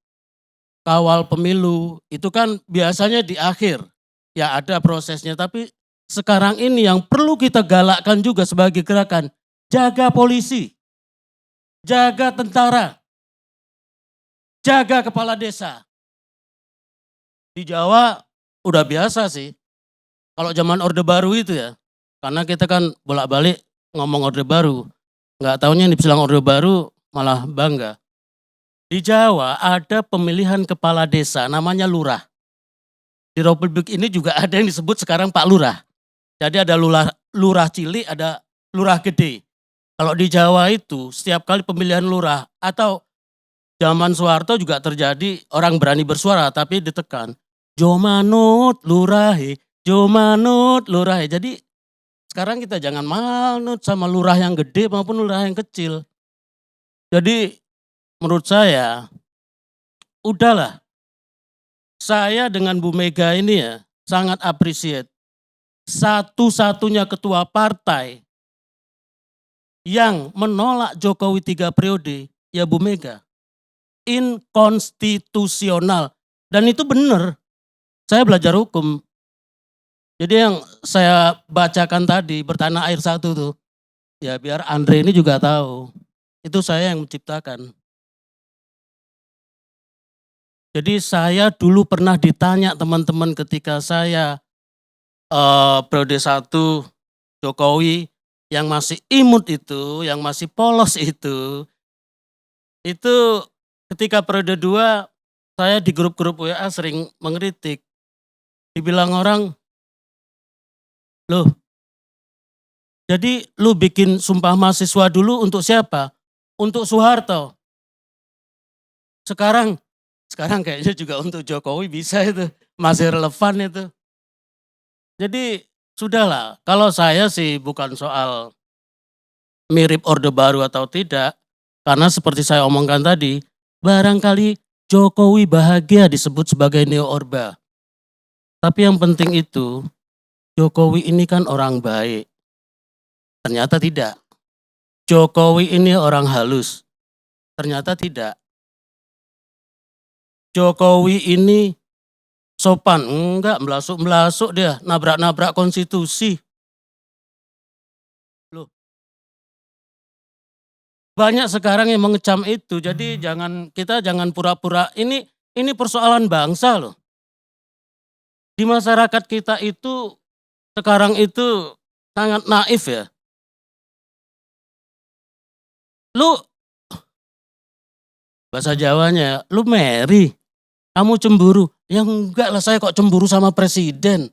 Speaker 8: kawal pemilu. Itu kan biasanya di akhir. Ya ada prosesnya tapi sekarang ini yang perlu kita galakkan juga sebagai gerakan, jaga polisi, jaga tentara, jaga kepala desa. Di Jawa udah biasa sih, kalau zaman Orde Baru itu ya, karena kita kan bolak-balik ngomong Orde Baru, nggak taunya dibilang Orde Baru malah bangga. Di Jawa ada pemilihan kepala desa namanya lurah. Di Republik ini juga ada yang disebut sekarang Pak Lurah. Jadi ada lurah cilik, ada lurah gede. Kalau di Jawa itu setiap kali pemilihan lurah atau zaman Soeharto juga terjadi orang berani bersuara tapi ditekan. Jomanut lurahe, jomanut lurahe. Jadi sekarang kita jangan manut sama lurah yang gede maupun lurah yang kecil. Jadi menurut saya udahlah. Saya dengan Bu Mega ini ya sangat appreciate. Satu-satunya ketua partai yang menolak Jokowi 3 periode, ya Bu Mega. Inkonstitusional. Dan itu benar. Saya belajar hukum. Jadi yang saya bacakan tadi, bertanah air satu tuh. Ya biar Andre ini juga tahu. Itu saya yang menciptakan. Jadi saya dulu pernah ditanya teman-teman ketika saya periode 1 Jokowi yang masih imut itu, yang masih polos itu ketika periode 2 saya di grup-grup WA sering mengkritik. Dibilang orang, loh jadi lu bikin sumpah mahasiswa dulu untuk siapa? Untuk Soeharto. Sekarang kayaknya juga untuk Jokowi bisa itu, masih relevan itu. Jadi sudahlah, kalau saya sih bukan soal mirip Orde Baru atau tidak, karena seperti saya omongkan tadi, barangkali Jokowi bahagia disebut sebagai neo Orba. Tapi yang penting itu, Jokowi ini kan orang baik. Ternyata tidak. Jokowi ini orang halus. Ternyata tidak. Jokowi ini sopan. Enggak, melasuk-melasuk dia, nabrak-nabrak konstitusi. Loh, banyak sekarang yang mengecam itu. Jadi kita jangan pura-pura. Ini persoalan bangsa loh. Di masyarakat kita itu sekarang itu sangat naif ya. Lu bahasa Jawanya, lu Mary, kamu cemburu. Ya enggak lah, saya kok cemburu sama presiden.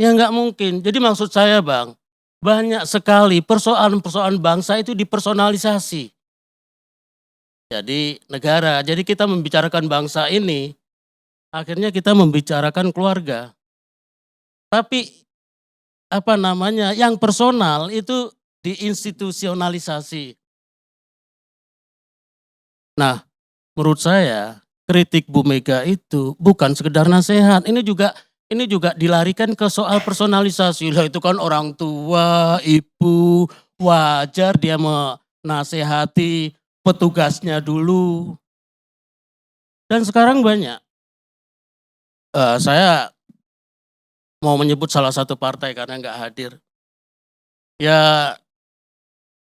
Speaker 8: Ya enggak mungkin. Jadi maksud saya Bang, banyak sekali persoalan-persoalan bangsa itu dipersonalisasi. Jadi negara, jadi kita membicarakan bangsa ini, akhirnya kita membicarakan keluarga. Tapi yang personal itu diinstitusionalisasi. Nah, menurut saya kritik Bu Mega itu bukan sekedar nasihat, ini juga dilarikan ke soal personalisasi. Lah itu kan orang tua, ibu, wajar dia menasehati petugasnya dulu. Dan sekarang banyak. Saya mau menyebut salah satu partai karena nggak hadir. Ya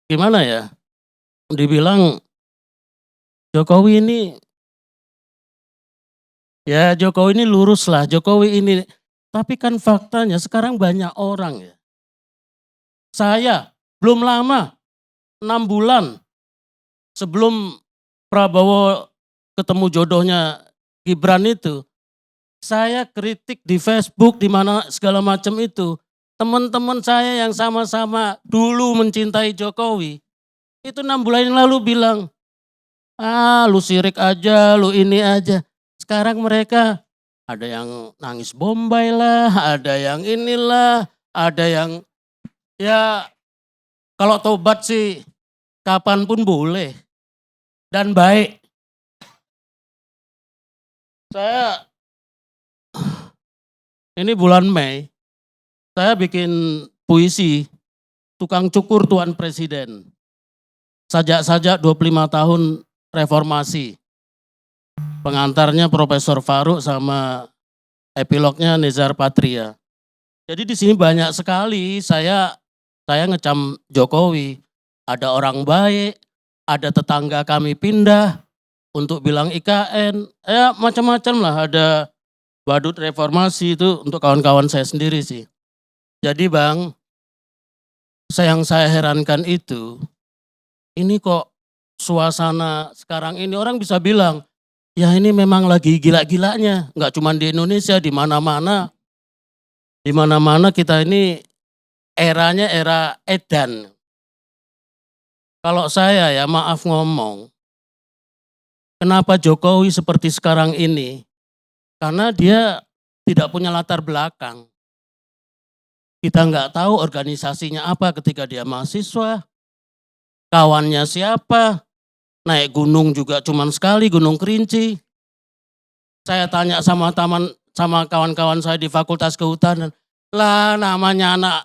Speaker 8: gimana ya, dibilang Jokowi ini lurus lah, Jokowi ini. Tapi kan faktanya sekarang banyak orang ya. Saya belum lama, 6 bulan sebelum Prabowo ketemu jodohnya Gibran itu, saya kritik di Facebook, di mana segala macam itu. Teman-teman saya yang sama-sama dulu mencintai Jokowi, itu 6 bulan yang lalu bilang, lu sirik aja, lu ini aja. Sekarang mereka ada yang nangis bombay lah, ada yang inilah, ada yang ya kalau tobat sih kapanpun boleh dan baik. Saya ini bulan Mei, saya bikin puisi Tukang Cukur Tuan Presiden. Sajak-sajak 25 tahun reformasi. Pengantarnya Profesor Faruk sama epilognya Nezar Patria. Jadi di sini banyak sekali saya ngecam Jokowi. Ada orang baik, ada tetangga kami pindah untuk bilang IKN, ya macam-macam lah. Ada badut reformasi, itu untuk kawan-kawan saya sendiri sih. Jadi Bang, yang saya herankan itu, ini kok suasana sekarang ini orang bisa bilang, ya ini memang lagi gila-gilanya, nggak cuma di Indonesia, di mana-mana. Di mana-mana kita ini eranya era edan. Kalau saya ya maaf ngomong, kenapa Jokowi seperti sekarang ini? Karena dia tidak punya latar belakang. Kita nggak tahu organisasinya apa ketika dia mahasiswa, kawannya siapa, naik gunung juga cuman sekali, Gunung Kerinci. Saya tanya sama kawan-kawan saya di Fakultas Kehutanan, lah namanya anak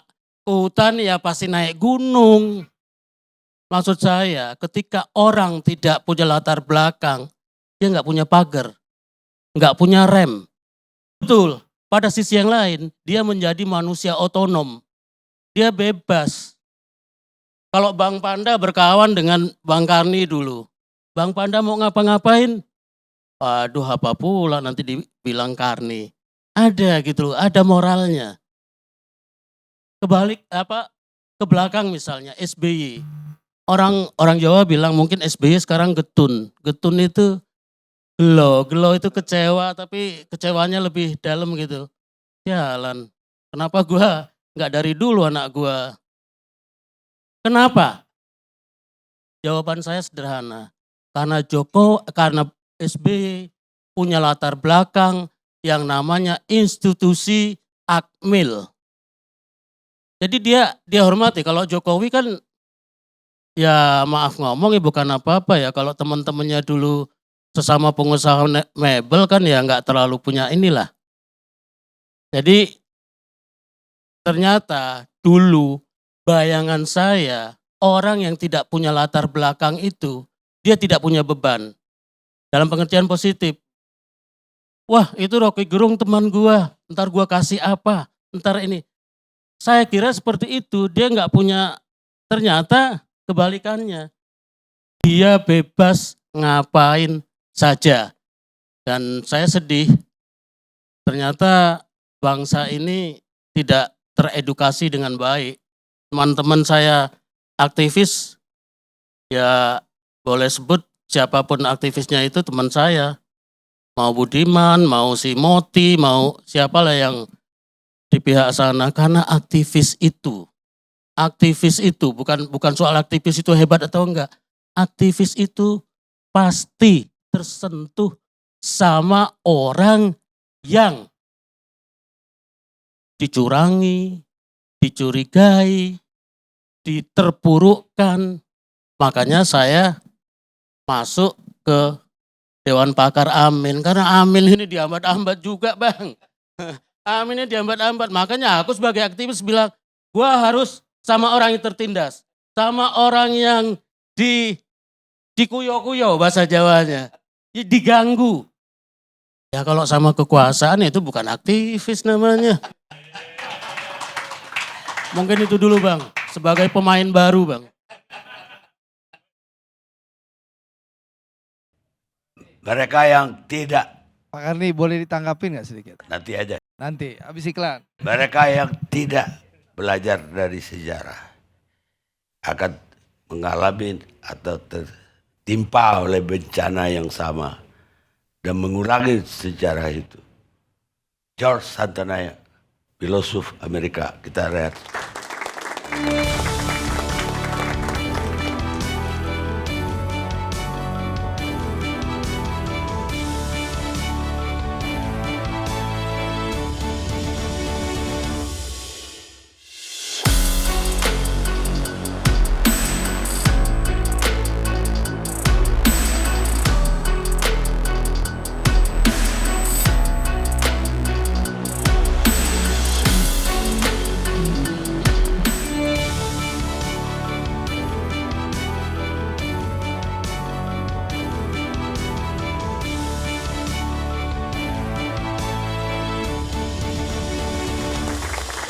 Speaker 8: hutan ya pasti naik gunung. Maksud saya ketika orang tidak punya latar belakang, dia nggak punya pagar, nggak punya rem. Betul, pada sisi yang lain dia menjadi manusia otonom, dia bebas. Kalau Bang Panda berkawan dengan Bang Karni dulu, Bang Panda mau ngapa-ngapain, waduh apa pula nanti dibilang Karni. Ada gitu loh, ada moralnya. Kebalik ke belakang misalnya SBY. Orang Jawa bilang mungkin SBY sekarang getun. Getun itu gelo itu kecewa, tapi kecewanya lebih dalam gitu. Jalan, kenapa gua nggak dari dulu anak gua? Kenapa? Jawaban saya sederhana. Karena SBY punya latar belakang yang namanya institusi Akmil. Jadi dia hormati. Kalau Jokowi kan ya maaf ngomong ya bukan apa-apa ya. Kalau teman-temannya dulu sesama pengusaha mebel kan ya nggak terlalu punya inilah. Jadi ternyata dulu bayangan saya orang yang tidak punya latar belakang itu dia tidak punya beban. dalam pengertian positif. Wah itu Rocky Gerung teman gua, ntar gua kasih apa, ntar ini. Saya kira seperti itu, dia nggak punya, ternyata kebalikannya. Dia bebas ngapain saja. Dan saya sedih, ternyata bangsa ini tidak teredukasi dengan baik. Teman-teman saya aktivis, ya boleh sebut siapapun aktivisnya itu teman saya. Mau Budiman, mau si Moti, mau siapalah yang di pihak sana. Karena aktivis itu bukan soal aktivis itu hebat atau enggak. Aktivis itu pasti tersentuh sama orang yang dicurangi, dicurigai, diterpurukkan. Makanya saya masuk ke Dewan Pakar Amin. Karena Amin ini dihambat-hambat juga Bang. Amin ini dihambat-hambat. Makanya aku sebagai aktivis bilang, gua harus sama orang yang tertindas. Sama orang yang dikuyo-kuyo bahasa Jawanya. Diganggu. Ya kalau sama kekuasaan itu bukan aktivis namanya. Mungkin itu dulu Bang. Sebagai pemain baru Bang.
Speaker 1: Mereka yang tidak,
Speaker 7: Pak Karni boleh ditanggapin nggak sedikit?
Speaker 1: nanti aja.
Speaker 7: Nanti, habis iklan.
Speaker 1: Mereka yang tidak belajar dari sejarah akan mengalami atau tertimpa oleh bencana yang sama dan mengulangi sejarah itu. George Santayana, filosof Amerika, kita lihat.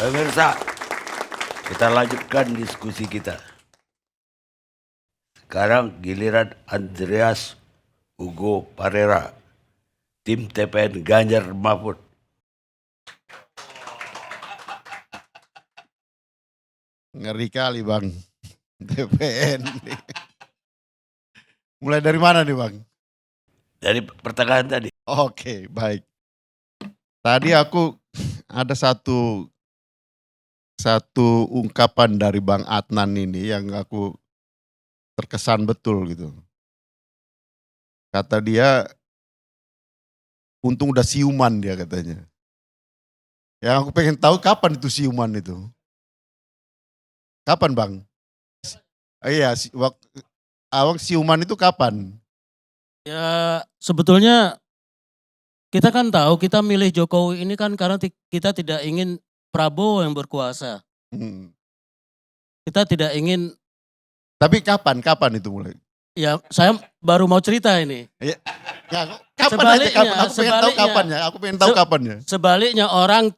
Speaker 1: Pemirsa, kita lanjutkan diskusi kita. Sekarang giliran Andreas Hugo Parera, tim TPN Ganjar Mahfud.
Speaker 9: Ngeri kali Bang, TPN. Mulai dari mana nih Bang?
Speaker 1: Dari pertengahan tadi.
Speaker 9: Oke, baik. Tadi aku ada satu ungkapan dari Bang Adnan ini yang aku terkesan betul gitu. Kata dia, untung udah siuman dia katanya. Yang aku pengen tahu kapan itu siuman itu. Kapan Bang? Iya, waktu awang siuman itu kapan?
Speaker 8: Ya sebetulnya kita kan tahu kita milih Jokowi ini kan karena kita tidak ingin Prabowo yang berkuasa. Kita tidak ingin.
Speaker 9: Tapi kapan itu mulai?
Speaker 8: Ya saya baru mau cerita ini.
Speaker 9: Ya, kapan aja, kapan? Aku pengen tahu kapannya. Aku pengen tahu kapannya.
Speaker 8: Sebaliknya orang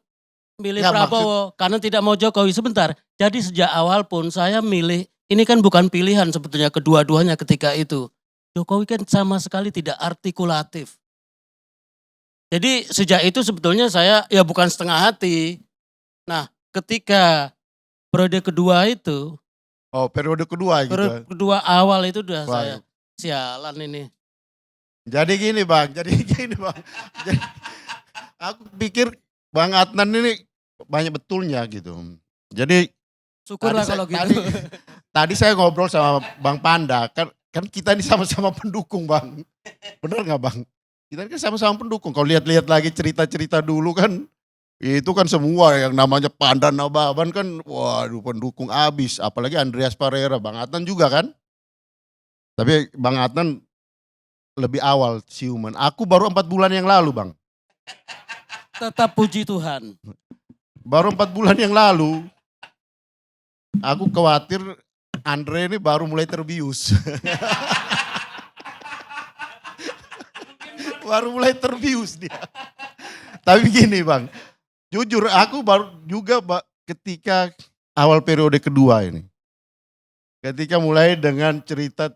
Speaker 8: milih
Speaker 9: Ya,
Speaker 8: Prabowo karena tidak mau Jokowi. Sebentar. Jadi sejak awal pun saya milih. Ini kan bukan pilihan sebetulnya kedua-duanya ketika itu. Jokowi kan sama sekali tidak artikulatif. Jadi sejak itu sebetulnya saya ya bukan setengah hati. Nah ketika periode kedua itu.
Speaker 9: Oh periode kedua gitu.
Speaker 8: Periode kedua awal itu udah
Speaker 9: Bang.
Speaker 8: saya sialan ini.
Speaker 9: Jadi gini Bang. Jadi, aku pikir Bang Adnan ini banyak betulnya gitu. Jadi
Speaker 8: Syukurlah kalau gitu.
Speaker 9: Tadi saya ngobrol sama Bang Panda. Kan kita ini sama-sama pendukung Bang. Bener gak Bang? Kita kan sama-sama pendukung. Kalau lihat-lihat lagi cerita-cerita dulu kan. Itu kan semua yang namanya Panda Nababan kan. Waduh pendukung abis. Apalagi Andreas Parera. Bang Adnan juga kan. Tapi Bang Adnan lebih awal siuman. Aku baru 4 bulan yang lalu Bang.
Speaker 8: Tetap puji Tuhan.
Speaker 9: Baru 4 bulan yang lalu. Aku khawatir Andre ini baru mulai terbius. Baru mulai terbius dia. Tapi gini Bang, jujur aku baru juga ketika awal periode kedua ini. Ketika mulai dengan cerita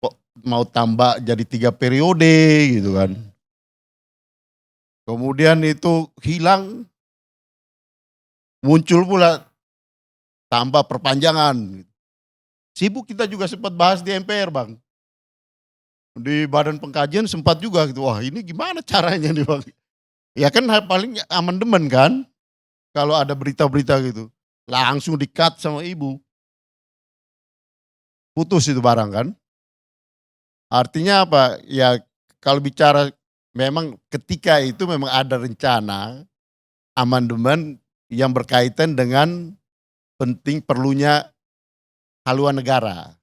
Speaker 9: kok mau tambah jadi 3 periode gitu kan. Kemudian itu hilang, muncul pula tambah perpanjangan. Sibuk kita juga sempat bahas di MPR Bang. Di badan pengkajian sempat juga gitu, wah ini gimana caranya nih Bang. Ya kan paling amandemen kan, kalau ada berita-berita gitu. Langsung di-cut sama ibu. Putus itu barang kan. Artinya apa, ya kalau bicara memang ketika itu memang ada rencana amandemen yang berkaitan dengan penting perlunya haluan negara.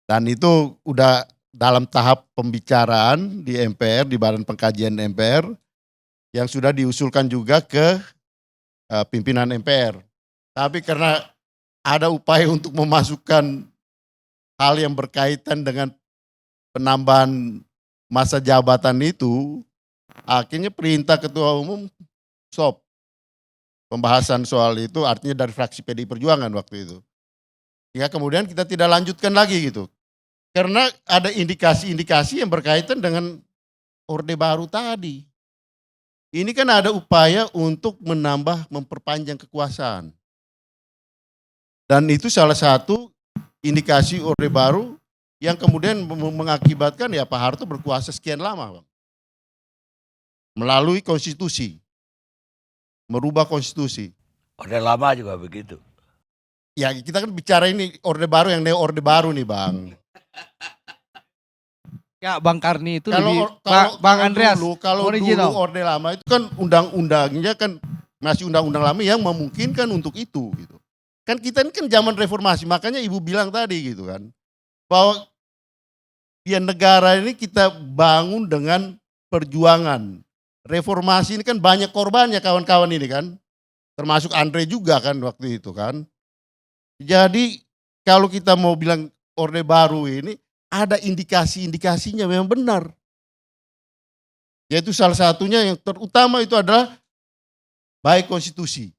Speaker 9: Dan itu udah dalam tahap pembicaraan di MPR, di Badan Pengkajian MPR, yang sudah diusulkan juga ke pimpinan MPR. Tapi karena ada upaya untuk memasukkan hal yang berkaitan dengan penambahan masa jabatan itu, akhirnya perintah Ketua Umum stop pembahasan soal itu, artinya dari fraksi PDI Perjuangan waktu itu. Ya kemudian kita tidak lanjutkan lagi gitu. Karena ada indikasi-indikasi yang berkaitan dengan Orde Baru tadi. Ini kan ada upaya untuk memperpanjang kekuasaan. Dan itu salah satu indikasi Orde Baru yang kemudian mengakibatkan ya Pak Harto berkuasa sekian lama Bang. Melalui konstitusi. Merubah konstitusi.
Speaker 1: Orde lama juga begitu.
Speaker 9: Ya kita kan bicara ini Orde Baru yang neo Orde Baru nih Bang.
Speaker 7: Ya Bang Karni itu
Speaker 9: Kalau
Speaker 7: Bang Andreas,
Speaker 9: kalau
Speaker 7: original.
Speaker 9: dulu Orde Lama itu kan undang-undangnya kan masih undang-undang lama yang memungkinkan untuk itu gitu. Kan kita ini kan zaman reformasi, makanya Ibu bilang tadi gitu kan. Bahwa ya negara ini kita bangun dengan perjuangan. Reformasi ini kan banyak korbannya kawan-kawan ini kan. Termasuk Andre juga kan waktu itu kan. Jadi kalau kita mau bilang Orde Baru ini ada indikasi-indikasinya memang benar. Yaitu salah satunya yang terutama itu adalah baik konstitusi.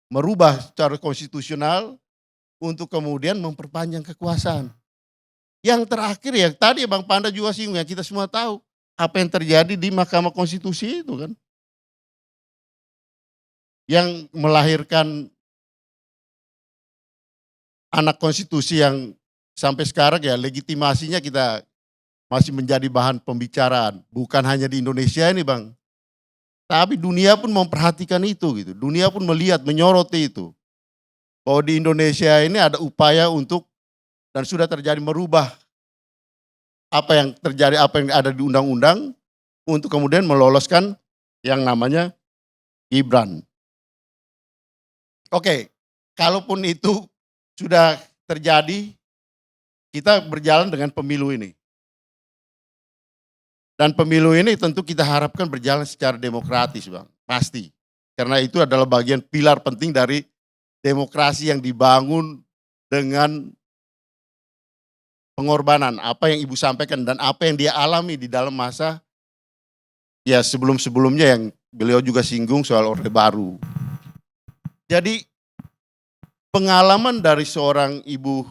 Speaker 9: Merubah secara konstitusional untuk kemudian memperpanjang kekuasaan. Yang terakhir ya tadi Bang Panda juga singgung ya kita semua tahu apa yang terjadi di Mahkamah Konstitusi itu kan. Yang melahirkan anak konstitusi yang sampai sekarang ya legitimasinya kita masih menjadi bahan pembicaraan. Bukan hanya di Indonesia ini Bang. Tapi dunia pun memperhatikan itu gitu. Dunia pun melihat, menyoroti itu. Bahwa di Indonesia ini ada upaya untuk dan sudah terjadi merubah apa yang terjadi, apa yang ada di undang-undang untuk kemudian meloloskan yang namanya Gibran. Oke, kalaupun itu sudah terjadi, kita berjalan dengan pemilu ini. Dan pemilu ini tentu kita harapkan berjalan secara demokratis Bang, pasti. Karena itu adalah bagian pilar penting dari demokrasi yang dibangun dengan pengorbanan. Apa yang Ibu sampaikan dan apa yang dia alami di dalam masa ya sebelum-sebelumnya yang beliau juga singgung soal Orde Baru. Jadi pengalaman dari seorang Ibu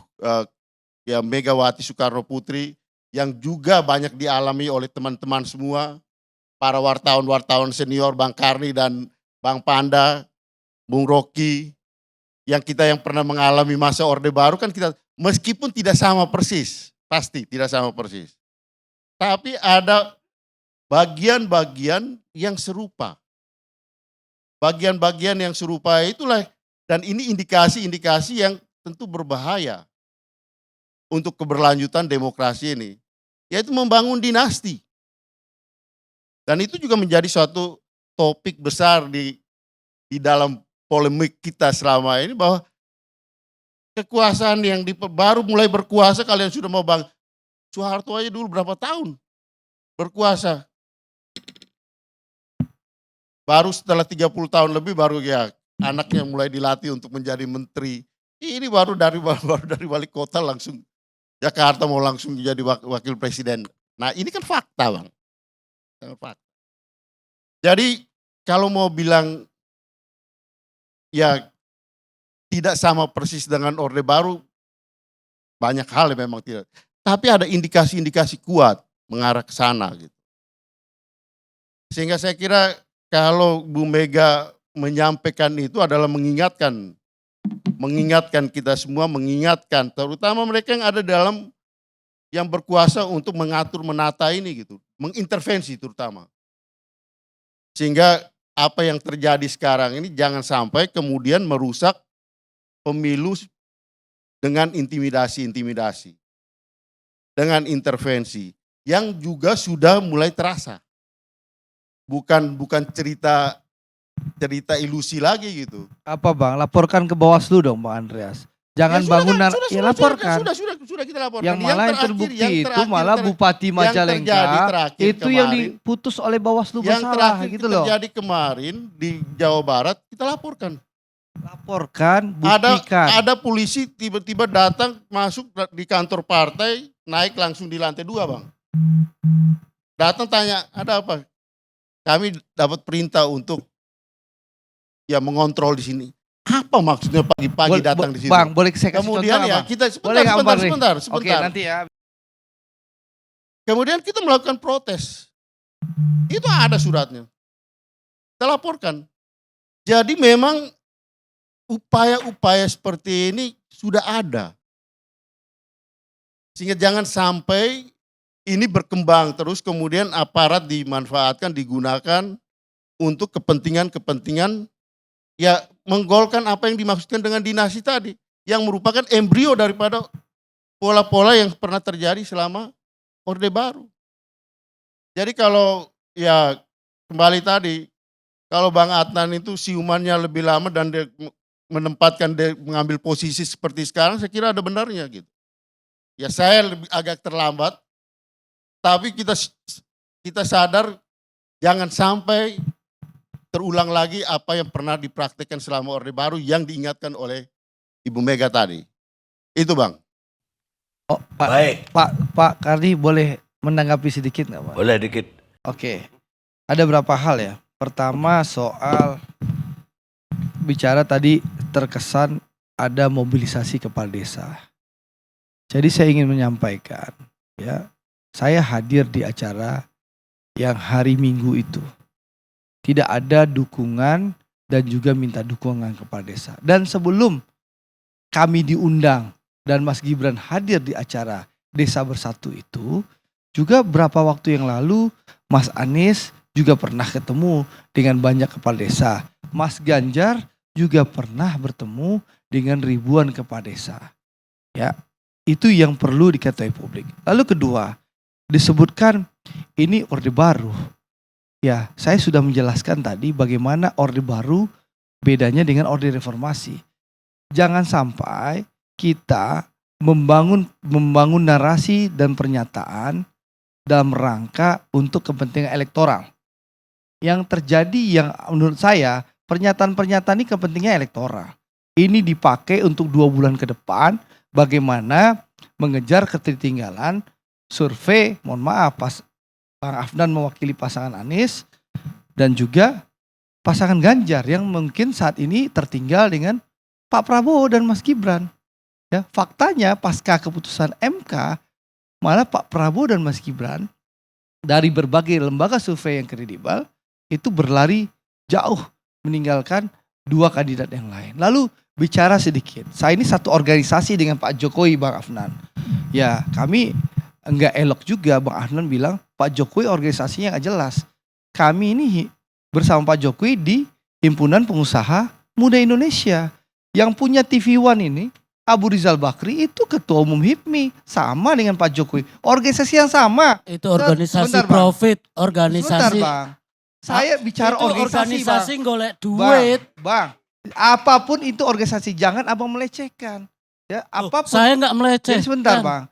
Speaker 9: ya Megawati Soekarno Putri yang juga banyak dialami oleh teman-teman semua, para wartawan-wartawan senior Bang Karni dan Bang Panda, Bung Rocky, yang pernah mengalami masa Orde Baru kan kita meskipun tidak sama persis, pasti tidak sama persis. Tapi ada bagian-bagian yang serupa. Bagian-bagian yang serupa itulah dan ini indikasi-indikasi yang tentu berbahaya untuk keberlanjutan demokrasi ini, yaitu membangun dinasti. Dan itu juga menjadi suatu topik besar di dalam polemik kita selama ini bahwa kekuasaan yang baru mulai berkuasa kalian sudah mau bang. Soeharto aja dulu berapa tahun berkuasa. Baru setelah 30 tahun lebih baru ya anaknya mulai dilatih untuk menjadi menteri. Ini baru dari wali kota langsung Jakarta mau langsung jadi wakil presiden. Nah ini kan fakta Bang. Fakta. Jadi kalau mau bilang ya tidak sama persis dengan Orde Baru, banyak hal yang memang tidak. Tapi ada indikasi-indikasi kuat mengarah ke sana gitu. Sehingga saya kira kalau Bu Mega menyampaikan itu adalah mengingatkan kita semua, mengingatkan terutama mereka yang ada dalam yang berkuasa untuk mengatur, menata ini gitu, mengintervensi terutama. Sehingga apa yang terjadi sekarang ini jangan sampai kemudian merusak pemilu dengan intimidasi-intimidasi, dengan intervensi yang juga sudah mulai terasa. Bukan cerita ilusi lagi gitu.
Speaker 7: Apa Bang? Laporkan ke Bawaslu dong Bang Andreas. Jangan bangun laporkan.
Speaker 9: Sudah kita laporkan.
Speaker 7: Yang malah yang terbukti itu malah Bupati Majalengka itu yang diputus oleh Bawaslu
Speaker 9: yang
Speaker 7: bersalah
Speaker 9: terakhir
Speaker 7: gitu loh.
Speaker 9: terjadi kemarin di Jawa Barat kita laporkan.
Speaker 7: Laporkan, buktikan.
Speaker 9: Ada polisi tiba-tiba datang masuk di kantor partai, naik langsung di lantai 2 Bang. Datang tanya, ada apa? Kami dapat perintah untuk ya mengontrol di sini. Apa maksudnya pagi-pagi datang di sini?
Speaker 7: Bang, boleh saya kasih
Speaker 9: Kemudian
Speaker 7: contoh
Speaker 9: ya
Speaker 7: Bang?
Speaker 9: kita sebentar.
Speaker 7: Oke, nanti ya.
Speaker 9: Kemudian kita melakukan protes. Itu ada suratnya. Kita laporkan. Jadi memang upaya-upaya seperti ini sudah ada. Sehingga jangan sampai ini berkembang terus kemudian aparat dimanfaatkan, digunakan untuk kepentingan-kepentingan ya menggolkan apa yang dimaksudkan dengan dinasti tadi. Yang merupakan embrio daripada pola-pola yang pernah terjadi selama Orde Baru. Jadi kalau ya kembali tadi, kalau Bang Adnan itu siumannya lebih lama dan dia mengambil posisi seperti sekarang, saya kira ada benarnya gitu. Ya saya agak terlambat, tapi kita sadar jangan sampai terulang lagi apa yang pernah dipraktekkan selama Orde Baru yang diingatkan oleh Ibu Mega tadi. Itu Bang.
Speaker 7: Oh, Pak,
Speaker 1: Baik.
Speaker 7: Pak Kardi boleh menanggapi sedikit nggak Pak?
Speaker 1: Boleh dikit.
Speaker 7: Oke, ada berapa hal ya. Pertama soal bicara tadi terkesan ada mobilisasi kepala desa. Jadi saya ingin menyampaikan ya, saya hadir di acara yang hari Minggu itu. Tidak ada dukungan dan juga minta dukungan kepala desa. Dan sebelum kami diundang dan Mas Gibran hadir di acara Desa Bersatu itu, juga beberapa waktu yang lalu Mas Anies juga pernah ketemu dengan banyak kepala desa. Mas Ganjar juga pernah bertemu dengan ribuan kepala desa. Ya, itu yang perlu diketahui publik. Lalu kedua, disebutkan ini Orde Baru. Ya, saya sudah menjelaskan tadi bagaimana Orde Baru bedanya dengan Orde Reformasi. Jangan sampai kita membangun narasi dan pernyataan dalam rangka untuk kepentingan elektoral. Yang terjadi yang menurut saya pernyataan-pernyataan ini kepentingan elektoral. Ini dipakai untuk 2 bulan ke depan bagaimana mengejar ketertinggalan survei, mohon maaf, Bang Afnan mewakili pasangan Anies dan juga pasangan Ganjar yang mungkin saat ini tertinggal dengan Pak Prabowo dan Mas Gibran. Ya, faktanya pasca keputusan MK malah Pak Prabowo dan Mas Gibran dari berbagai lembaga survei yang kredibel itu berlari jauh meninggalkan 2 kandidat yang lain. Lalu bicara sedikit, saya ini satu organisasi dengan Pak Jokowi, Bang Afnan. Ya kami enggak elok juga Bang Afnan bilang Pak Jokowi organisasinya nggak jelas. Kami ini bersama Pak Jokowi di Himpunan Pengusaha Muda Indonesia. Yang punya TV One ini Abu Rizal Bakri itu ketua umum HIPMI, sama dengan Pak Jokowi. Organisasi yang sama.
Speaker 8: Itu organisasi
Speaker 7: Sebentar, Bang.
Speaker 8: profit, organisasi.
Speaker 7: Sebentar, Bang. Saya bicara
Speaker 8: itu
Speaker 7: organisasi, Bang.
Speaker 8: golek duit.
Speaker 7: Bang, apapun itu organisasi, jangan Abang melecehkan. Ya, apapun.
Speaker 8: Saya nggak melecehkan.
Speaker 7: Jadi sebentar, Bang.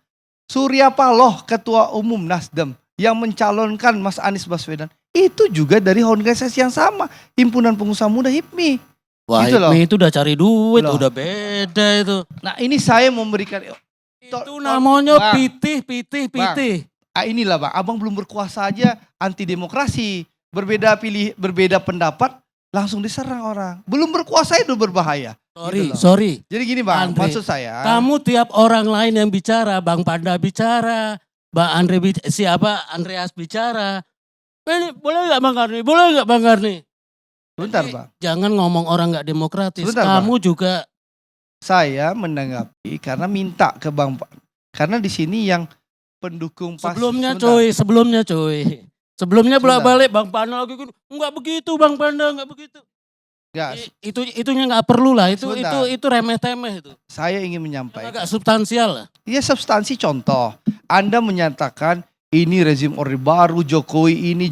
Speaker 7: Surya Paloh, ketua umum Nasdem yang mencalonkan Mas Anies Baswedan, itu juga dari organisasi yang sama, Himpunan Pengusaha Muda HIPMI.
Speaker 8: Wah,
Speaker 7: Gitu loh.
Speaker 8: HIPMI itu udah cari duit,
Speaker 7: Loh.
Speaker 8: udah beda itu.
Speaker 7: Nah, ini saya memberikan
Speaker 8: Itu namanya
Speaker 7: Bang.
Speaker 8: pitih.
Speaker 7: Bang. inilah Bang, abang belum berkuasa aja anti demokrasi. Berbeda pendapat langsung diserang orang. Belum berkuasa itu berbahaya. Gitu loh.
Speaker 8: Sorry.
Speaker 7: Jadi gini Bang,
Speaker 8: Andre,
Speaker 7: maksud saya.
Speaker 8: Kamu tiap orang lain yang bicara, Bang Panda bicara, Bang Andre Andreas bicara. Ini boleh nggak Bang Karni? Boleh nggak Bang Karni?
Speaker 7: Sebentar
Speaker 8: Jadi,
Speaker 7: Bang.
Speaker 8: jangan ngomong orang nggak demokratis.
Speaker 7: Sebentar,
Speaker 8: Kamu juga
Speaker 7: Saya menanggapi karena minta ke Bang, karena di sini yang pendukung
Speaker 8: sebelumnya
Speaker 7: sebentar.
Speaker 8: coy. Sebelumnya
Speaker 7: Sebentar.
Speaker 8: bolak-balik Bang Panda lagi enggak begitu Bang Panda, enggak begitu.
Speaker 7: Enggak,
Speaker 8: Itunya nggak perlu lah.
Speaker 7: Sebentar.
Speaker 8: Itu remeh-temeh itu.
Speaker 7: saya ingin menyampaikan.
Speaker 8: Agak substansial lah.
Speaker 7: Ya substansi contoh. Anda menyatakan ini rezim Orde Baru, Jokowi ini.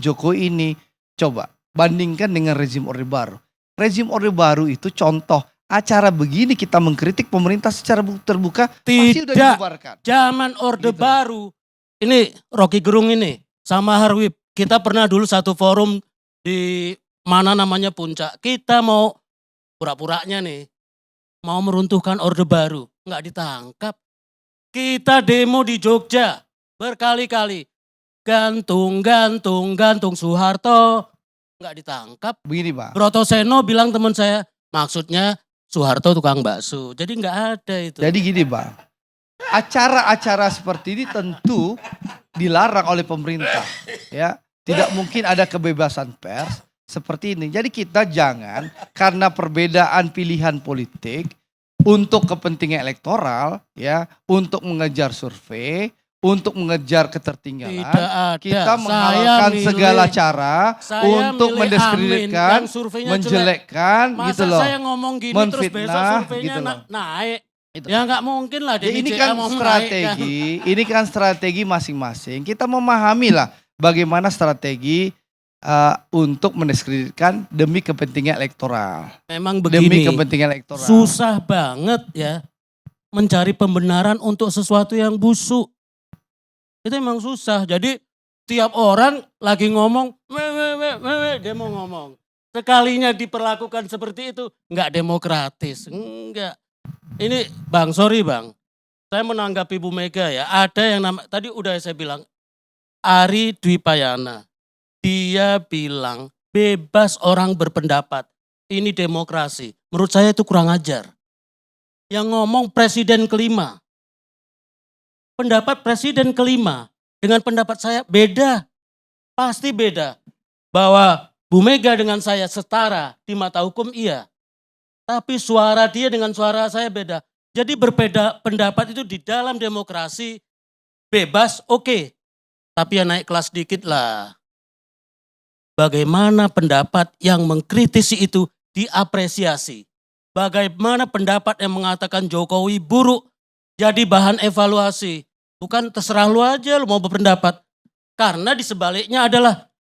Speaker 7: Coba bandingkan dengan rezim Orde Baru. Rezim Orde Baru itu contoh. Acara begini kita mengkritik pemerintah secara terbuka pasti udah
Speaker 8: Tidak.
Speaker 7: dibubarkan.
Speaker 8: Zaman Orde
Speaker 7: Gitu.
Speaker 8: Baru. Ini Rocky Gerung ini sama Harwib. Kita pernah dulu satu forum di mana namanya Puncak. Kita mau pura-puranya nih. Mau meruntuhkan Orde Baru. Nggak ditangkap. Kita demo di Jogja berkali-kali. Gantung Soeharto. Nggak ditangkap.
Speaker 7: Begini Bang.
Speaker 8: Broto Seno bilang teman saya, maksudnya Soeharto tukang bakso. Jadi nggak ada itu.
Speaker 7: Jadi gini Bang. Acara-acara seperti ini tentu dilarang oleh pemerintah. Ya, tidak mungkin ada kebebasan pers seperti ini. Jadi kita jangan karena perbedaan pilihan politik untuk kepentingan elektoral, ya, untuk mengejar survei, untuk mengejar ketertinggalan,
Speaker 8: Tidak ada.
Speaker 7: kita
Speaker 8: Saya
Speaker 7: menghalalkan
Speaker 8: milih-
Speaker 7: segala cara
Speaker 8: saya
Speaker 7: untuk
Speaker 8: milih
Speaker 7: mendiskreditkan,
Speaker 8: Amin, yang surveinya
Speaker 7: menjelekkan,
Speaker 8: Masa
Speaker 7: gitu loh.
Speaker 8: saya ngomong gini terus besok
Speaker 7: Menfitnah,
Speaker 8: surveinya
Speaker 7: gitu loh.
Speaker 8: naik.
Speaker 7: Itu.
Speaker 8: Ya nggak mungkin lah.
Speaker 7: Ya,
Speaker 8: Denny
Speaker 7: ini
Speaker 8: JA
Speaker 7: kan
Speaker 8: mau
Speaker 7: strategi, ini kan strategi masing-masing. Kita memahami lah bagaimana strategi untuk mendiskreditkan demi kepentingan elektoral.
Speaker 8: Memang
Speaker 7: Demi
Speaker 8: begini,
Speaker 7: kepentingan elektoral.
Speaker 8: susah banget ya mencari pembenaran untuk sesuatu yang busuk. Itu emang susah. Jadi tiap orang lagi ngomong, dia mau ngomong. Sekalinya diperlakukan seperti itu, nggak demokratis. Enggak. Ini Bang, sorry Bang. Saya menanggapi Bu Mega ya. Ada yang tadi udah saya bilang, Ari Dwi Payana. Dia bilang bebas orang berpendapat. Ini demokrasi. Menurut saya itu kurang ajar. Yang ngomong presiden kelima. Pendapat presiden kelima dengan pendapat saya beda. Pasti beda. Bahwa Bu Mega dengan saya setara di mata hukum iya. Tapi suara dia dengan suara saya beda. Jadi berbeda pendapat itu di dalam demokrasi bebas oke. Tapi ya naik kelas dikit lah. Bagaimana pendapat yang mengkritisi itu diapresiasi. Bagaimana pendapat yang mengatakan Jokowi buruk jadi bahan evaluasi. Bukan terserah lu aja lu mau berpendapat. Karena di sebaliknya adalah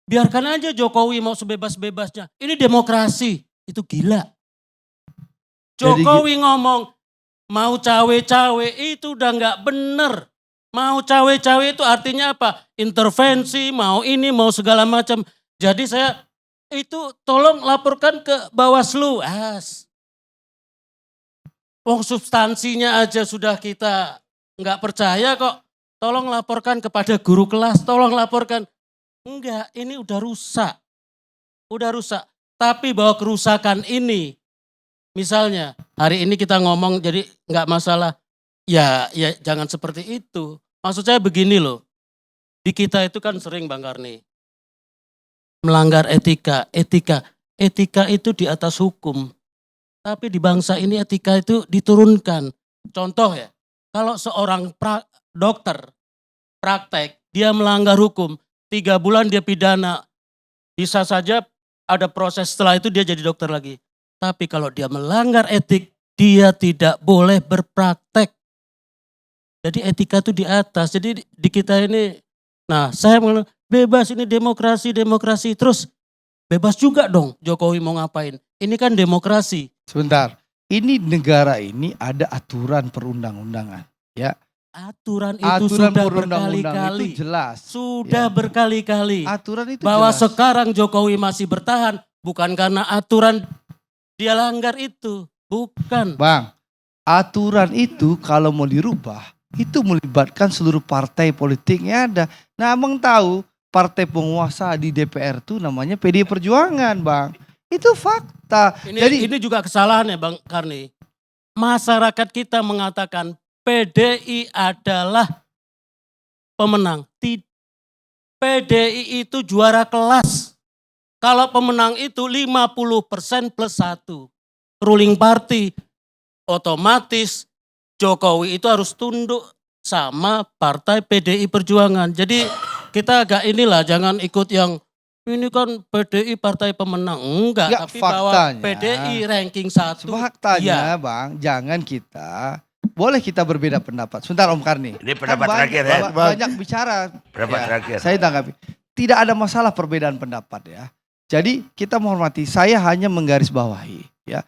Speaker 8: biarkan aja Jokowi mau sebebas-bebasnya. Ini demokrasi. Itu gila. Jokowi ngomong mau cawe-cawe itu udah nggak bener. Mau cawe-cawe itu artinya apa? Intervensi, mau ini, mau segala macam. Jadi saya itu tolong laporkan ke Bawaslu. Wong substansinya aja sudah kita nggak percaya kok. Tolong laporkan kepada guru kelas, tolong laporkan. Enggak, ini udah rusak. Udah rusak. Tapi bahwa kerusakan ini, misalnya hari ini kita ngomong jadi nggak masalah, ya jangan seperti itu. Maksud saya begini loh, di kita itu kan sering Bang Karni, melanggar etika itu di atas hukum. Tapi di bangsa ini etika itu diturunkan. Contoh ya, kalau seorang dokter praktek, dia melanggar hukum, 3 bulan dia pidana, bisa saja ada proses setelah itu dia jadi dokter lagi. Tapi kalau dia melanggar etik, dia tidak boleh berpraktek. Jadi etika itu di atas. Jadi di kita ini, nah saya mengatakan bebas ini demokrasi. Terus bebas juga dong Jokowi mau ngapain. Ini kan demokrasi.
Speaker 7: Sebentar, ini negara ini ada aturan perundang-undangan. Ya.
Speaker 8: Aturan itu sudah
Speaker 7: perundang-undang
Speaker 8: berkali-kali.
Speaker 7: itu jelas.
Speaker 8: Sudah
Speaker 7: Ya.
Speaker 8: berkali-kali.
Speaker 7: Aturan itu
Speaker 8: Bahwa
Speaker 7: jelas.
Speaker 8: sekarang Jokowi masih bertahan bukan karena aturan dia langgar itu. Bukan.
Speaker 7: Bang, aturan itu kalau mau dirubah itu melibatkan seluruh partai politiknya ada. Nah, Abang tahu partai penguasa di DPR itu namanya PDI Perjuangan, Bang. Itu fakta.
Speaker 8: Ini juga kesalahan ya Bang Karni. Masyarakat kita mengatakan PDI adalah pemenang. PDI itu juara kelas. Kalau pemenang itu 50% plus 1. Ruling party. Otomatis Jokowi itu harus tunduk sama partai PDI Perjuangan. Jadi kita agak inilah, jangan ikut yang ini kan PDI partai pemenang. Enggak, tapi bahwa
Speaker 7: faktanya,
Speaker 8: PDI ranking 1.
Speaker 7: faktanya Bang, jangan kita, boleh kita berbeda pendapat. Sebentar Om Karni.
Speaker 1: Ini pendapat
Speaker 7: Kan
Speaker 1: terakhir ya.
Speaker 7: banyak bicara.
Speaker 1: Pendapat terakhir.
Speaker 7: Saya tanggapi. Tidak ada masalah perbedaan pendapat ya. Jadi kita menghormati, saya hanya menggarisbawahi ya.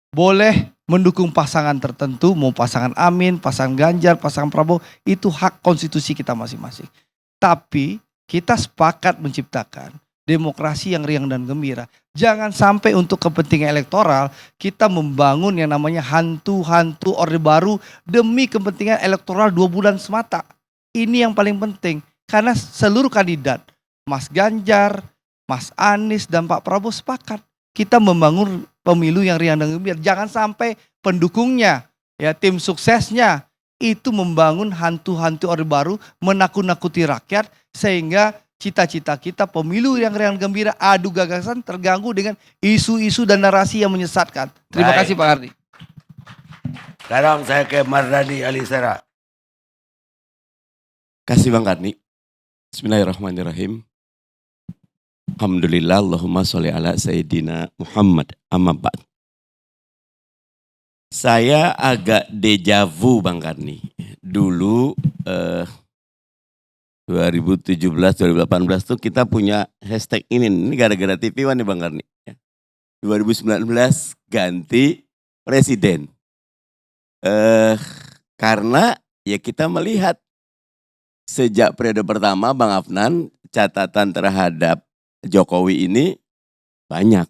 Speaker 7: Boleh mendukung pasangan tertentu, mau pasangan Amin, pasangan Ganjar, pasangan Prabowo, itu hak konstitusi kita masing-masing. Tapi kita sepakat menciptakan demokrasi yang riang dan gembira. Jangan sampai untuk kepentingan elektoral kita membangun yang namanya hantu-hantu Orde Baru demi kepentingan elektoral 2 bulan semata. Ini yang paling penting. Karena seluruh kandidat, Mas Ganjar, Mas Anies, dan Pak Prabowo sepakat. Kita membangun pemilu yang riang dan gembira. Jangan sampai pendukungnya, ya tim suksesnya, itu membangun hantu-hantu Orde Baru, menakut-nakuti rakyat, sehingga cita-cita kita pemilu yang riang gembira, adu gagasan terganggu dengan isu-isu dan narasi yang menyesatkan. Terima
Speaker 1: Baik.
Speaker 7: kasih Pak Ardi.
Speaker 1: Sekarang saya ke Mardani Alisera.
Speaker 10: Kasih Bang Karni. Bismillahirrahmanirrahim. Alhamdulillah, Allahumma sholli ala Sayyidina Muhammad, amma ba'd. Saya agak deja vu Bang Karni. Dulu 2017-2018 tuh kita punya hashtag ini gara-gara TV One nih Bang Karni. 2019 ganti presiden. Karena ya kita melihat sejak periode pertama Bang Afnan, catatan terhadap Jokowi ini banyak.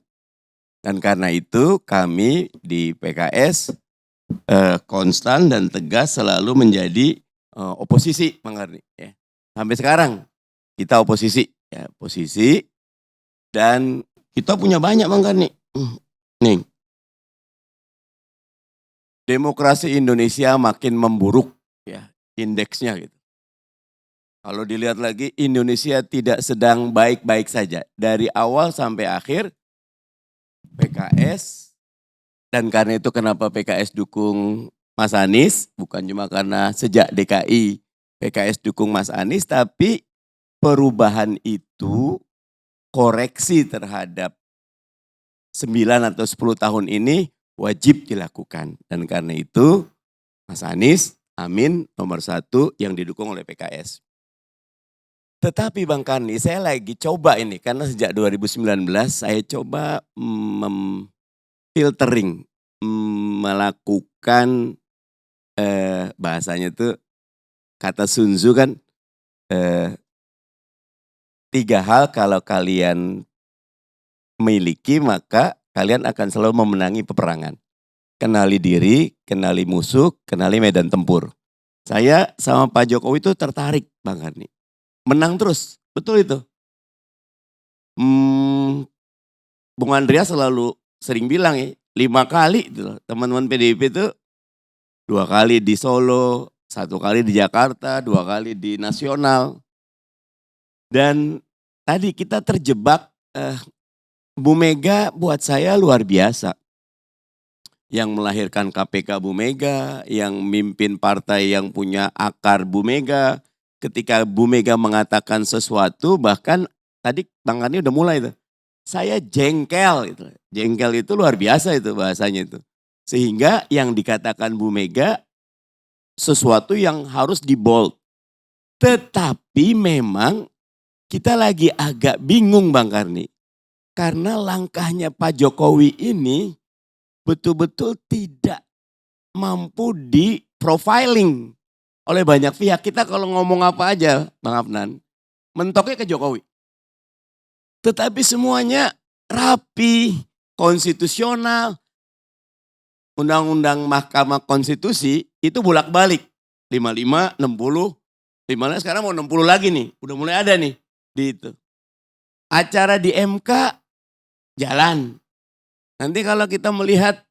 Speaker 10: Dan karena itu kami di PKS konstan dan tegas selalu menjadi oposisi Bang Karni. Ya. Sampai sekarang kita oposisi, ya posisi, dan kita punya banyak Bang Karni. Nih, demokrasi Indonesia makin memburuk, ya indeksnya gitu. Kalau dilihat lagi Indonesia tidak sedang baik-baik saja dari awal sampai akhir. PKS, dan karena itu kenapa PKS dukung Mas Anies, bukan cuma karena sejak DKI PKS dukung Mas Anies, tapi perubahan itu, koreksi terhadap 9 atau 10 tahun ini wajib dilakukan. Dan karena itu Mas Anies, Amin nomor 1 yang didukung oleh PKS. Tetapi Bang Karni, saya lagi coba ini, karena sejak 2019 saya coba filtering, melakukan bahasanya tuh, kata Sun Tzu kan, 3 hal kalau kalian miliki maka kalian akan selalu memenangi peperangan. Kenali diri, kenali musuh, kenali medan tempur. Saya sama Pak Jokowi itu tertarik Bang Karni. Menang terus, betul itu. Bung Andreas selalu sering bilang ya, 5 kali gitu. Teman-teman PDIP itu 2 kali di Solo, 1 kali di Jakarta, 2 kali di nasional. Dan tadi kita terjebak, Bu Mega buat saya luar biasa. Yang melahirkan KPK Bu Mega, yang mimpin partai yang punya akar Bu Mega. Ketika Bu Mega mengatakan sesuatu, bahkan tadi Bang Karni udah mulai tuh. Saya jengkel itu. Jengkel itu luar biasa itu bahasanya itu. Sehingga yang dikatakan Bu Mega sesuatu yang harus di-bold. Tetapi memang kita lagi agak bingung Bang Karni. Karena langkahnya Pak Jokowi ini betul-betul tidak mampu di-profiling oleh banyak pihak. Kita kalau ngomong apa aja Bang Afnan, mentoknya ke Jokowi. Tetapi semuanya rapi, konstitusional. Undang-undang Mahkamah Konstitusi itu bolak-balik. 55, 60, 55 sekarang mau 60 lagi nih. Udah mulai ada nih di itu. Acara di MK jalan. Nanti kalau kita melihat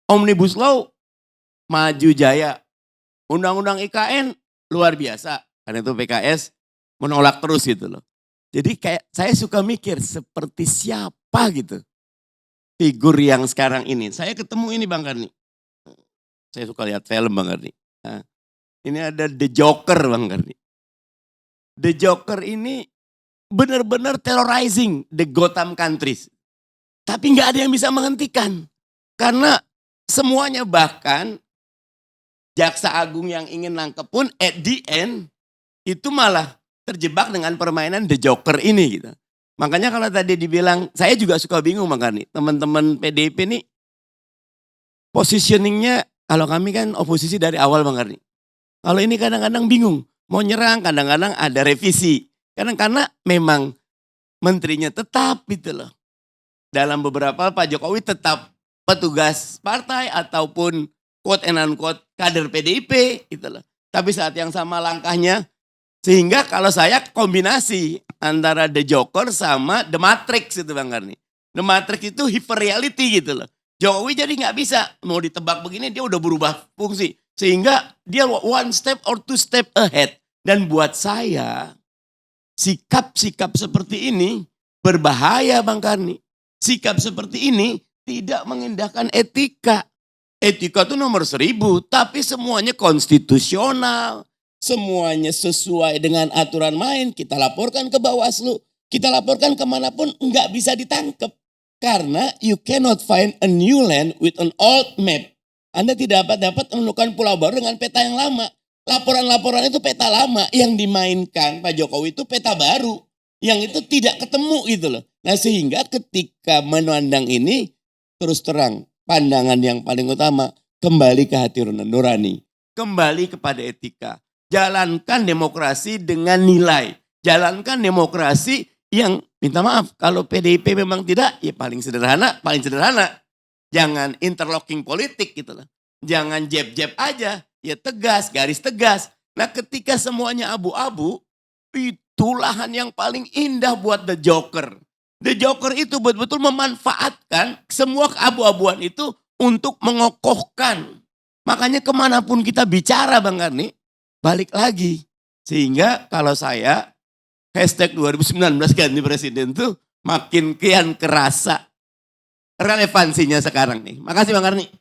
Speaker 10: Omnibus Law maju jaya. Undang-undang IKN luar biasa. Karena itu PKS menolak terus gitu loh. Jadi kayak saya suka mikir seperti siapa gitu figur yang sekarang ini. Saya ketemu ini Bang Karni. Saya suka lihat film Bang Karni. Nah, ini ada The Joker Bang Karni. The Joker ini benar-benar terrorizing the Gotham countries. Tapi nggak ada yang bisa menghentikan. Karena semuanya bahkan jaksa agung yang ingin nangkep pun at the end itu malah terjebak dengan permainan The Joker ini gitu. Makanya kalau tadi dibilang, saya juga suka bingung Bang Karni. Teman-teman PDIP ini positioningnya, kalau kami kan oposisi dari awal Bang Karni. Kalau ini kadang-kadang bingung, mau nyerang kadang-kadang ada revisi. Karena memang menterinya tetap gitu loh. Dalam beberapa Pak Jokowi tetap petugas partai ataupun quote and unquote kader PDIP gitu loh. Tapi saat yang sama langkahnya, sehingga kalau saya kombinasi antara The Joker sama The Matrix itu Bang Karni. The Matrix itu hyper reality gitu loh. Jokowi jadi nggak bisa, mau ditebak begini dia udah berubah fungsi. Sehingga dia one step or two step ahead. Dan buat saya, sikap-sikap seperti ini berbahaya Bang Karni. Sikap seperti ini tidak mengindahkan etika. Etika itu nomor 1000, tapi semuanya konstitusional. Semuanya sesuai dengan aturan main. Kita laporkan ke Bawaslu. Kita laporkan kemanapun nggak bisa ditangkap. Karena you cannot find a new land with an old map. Anda tidak dapat menemukan pulau baru dengan peta yang lama. Laporan-laporan itu peta lama. Yang dimainkan Pak Jokowi itu peta baru. Yang itu tidak ketemu gitu loh. Nah sehingga ketika memandang ini, terus terang pandangan yang paling utama kembali ke hati nurani. Kembali kepada etika. Jalankan demokrasi dengan nilai. Jalankan demokrasi yang minta maaf. Kalau PDIP memang tidak, ya paling sederhana. Jangan interlocking politik gitu loh. Jangan jeb-jeb aja. Ya tegas, garis tegas. Nah ketika semuanya abu-abu, itu lahan yang paling indah buat The Joker. The Joker itu betul-betul memanfaatkan semua keabu-abuan itu untuk mengokohkan. Makanya kemanapun kita bicara Bang Karni, balik lagi. Sehingga kalau saya hashtag 2019 ganti presiden tuh makin kian kerasa relevansinya sekarang nih. Makasih Bang Karni.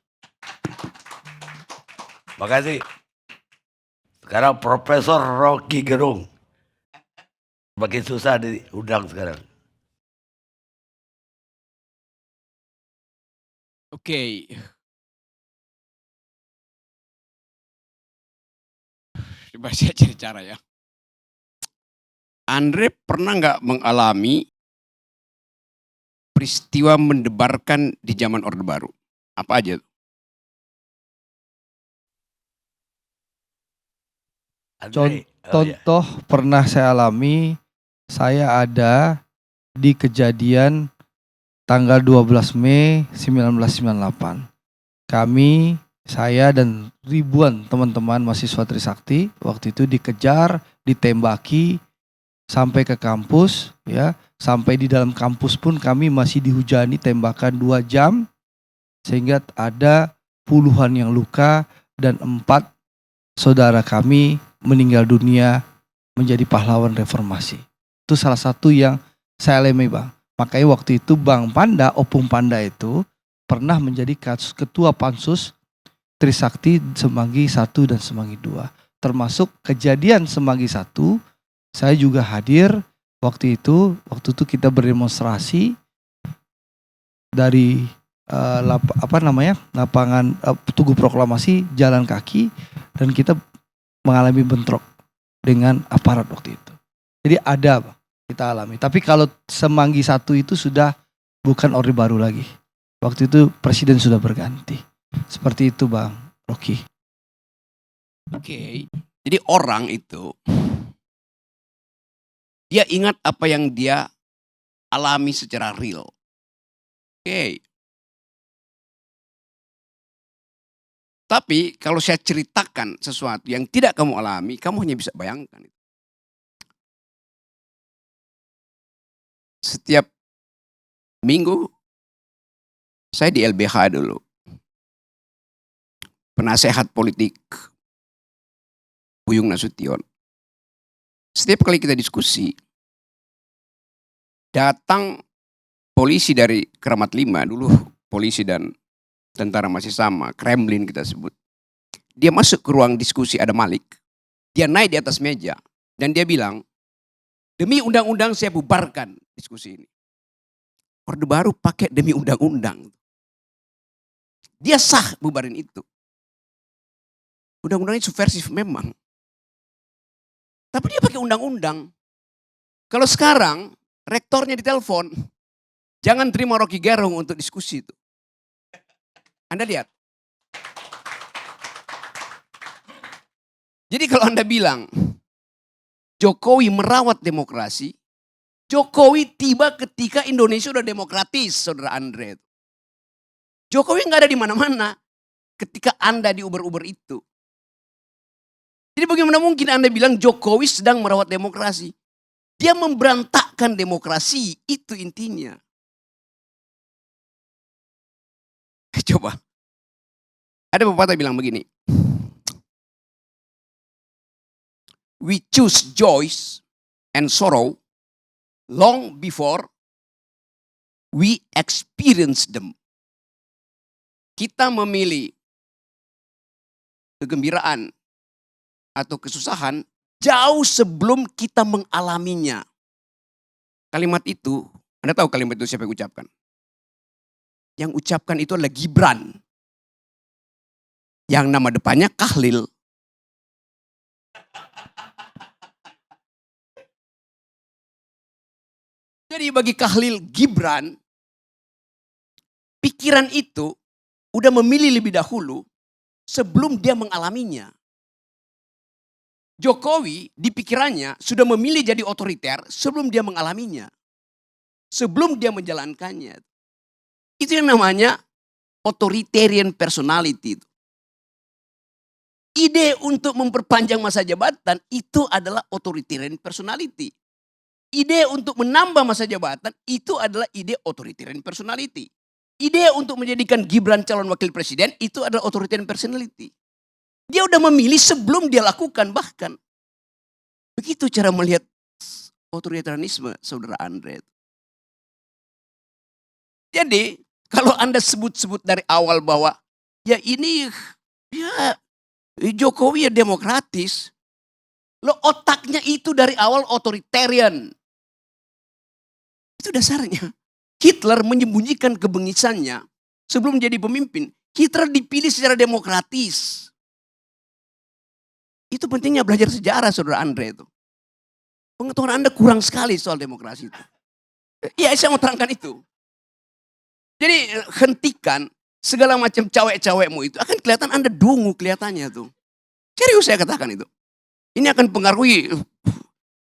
Speaker 1: Makasih. Sekarang Profesor Rocky Gerung. Makin susah diundang sekarang.
Speaker 11: Oke. Coba saya cari cara ya. Andre pernah nggak mengalami peristiwa mendebarkan di zaman Orde Baru? Apa aja?
Speaker 7: Contoh pernah saya alami, saya ada di kejadian tanggal 12 Mei 1998. Kami, saya dan ribuan teman-teman mahasiswa Trisakti waktu itu dikejar, ditembaki sampai ke kampus, ya, sampai di dalam kampus pun kami masih dihujani tembakan 2 jam, sehingga ada puluhan yang luka dan 4 saudara kami meninggal dunia menjadi pahlawan reformasi. Itu salah satu yang saya alami Bang. Makanya waktu itu Bang Panda, Opung Panda itu pernah menjadi ketua pansus Trisakti Semanggi 1 dan Semanggi 2. Termasuk kejadian Semanggi 1, saya juga hadir waktu itu kita berdemonstrasi dari lapangan Tugu Proklamasi jalan kaki dan kita mengalami bentrok dengan aparat waktu itu. Jadi ada Bang, kita alami. Tapi kalau Semanggi 1 itu sudah bukan Orde Baru lagi. Waktu itu presiden sudah berganti. Seperti itu Bang Rocky.
Speaker 11: Oke. Jadi orang itu dia ingat apa yang dia alami secara real. Oke. Tapi kalau saya ceritakan sesuatu yang tidak kamu alami, kamu hanya bisa bayangkan. Setiap minggu saya di LBH dulu. Penasehat politik Buyung Nasution. Setiap kali kita diskusi, datang polisi dari Kramat 5, dulu polisi dan tentara masih sama, Kremlin kita sebut. Dia masuk ke ruang diskusi, ada Malik. Dia naik di atas meja dan dia bilang, demi undang-undang saya bubarkan diskusi ini. Orde Baru pakai demi undang-undang. Dia sah bubarin itu. Undang-undangnya subversif memang. Tapi dia pakai undang-undang. Kalau sekarang rektornya ditelepon, jangan terima Rocky Gerung untuk diskusi itu. Anda lihat. Jadi kalau Anda bilang Jokowi merawat demokrasi, Jokowi tiba ketika Indonesia udah demokratis, Saudara Andre. Jokowi nggak ada di mana-mana ketika Anda di Uber-Uber itu. Jadi bagaimana mungkin Anda bilang Jokowi sedang merawat demokrasi? Dia memberantakkan demokrasi, itu intinya. Coba. Ada pepatah bilang begini. We choose joy and sorrow long before we experience them. Kita memilih kegembiraan atau kesusahan jauh sebelum kita mengalaminya. Kalimat itu, Anda tahu kalimat itu siapa yang ucapkan? Yang ucapkan itu adalah Gibran. Yang nama depannya Kahlil. Jadi bagi Kahlil Gibran, pikiran itu udah memilih lebih dahulu sebelum dia mengalaminya. Jokowi di pikirannya sudah memilih jadi otoriter sebelum dia mengalaminya. Sebelum dia menjalankannya. Itu yang namanya authoritarian personality. Ide untuk memperpanjang masa jabatan itu adalah authoritarian personality. Ide untuk menambah masa jabatan itu adalah ide authoritarian personality. Ide untuk menjadikan Gibran calon wakil presiden itu adalah authoritarian personality. Dia udah memilih sebelum dia lakukan bahkan. Begitu cara melihat otoritarianisme, Saudara Andre. Jadi kalau Anda sebut-sebut dari awal bahwa ya ini ya Jokowi ya demokratis. Lo otaknya itu dari awal otoritarian. Itu dasarnya. Hitler menyembunyikan kebengisannya sebelum jadi pemimpin. Hitler dipilih secara demokratis. Itu pentingnya belajar sejarah, Saudara Andre itu. Pengetahuan Anda kurang sekali soal demokrasi itu. Iya, saya mau terangkan itu. Jadi hentikan segala macam cawek-cawekmu itu. Akan kelihatan Anda dungu kelihatannya tuh. Serius saya katakan itu. Ini akan pengaruhi.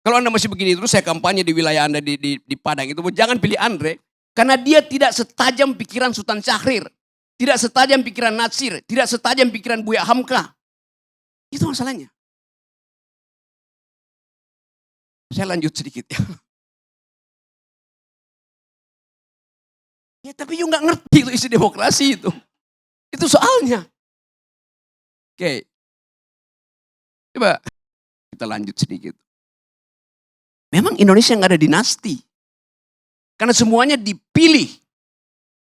Speaker 11: Kalau Anda masih begini terus saya kampanye di wilayah Anda di Padang itu. Jangan pilih Andre. Karena dia tidak setajam pikiran Sultan Syahrir. Tidak setajam pikiran Natsir. Tidak setajam pikiran Buya Hamka. Itu masalahnya. Saya lanjut sedikit ya. Ya tapi you gak ngerti itu isi demokrasi itu. Itu soalnya. Oke. Coba kita lanjut sedikit. Memang Indonesia gak ada dinasti. Karena semuanya dipilih.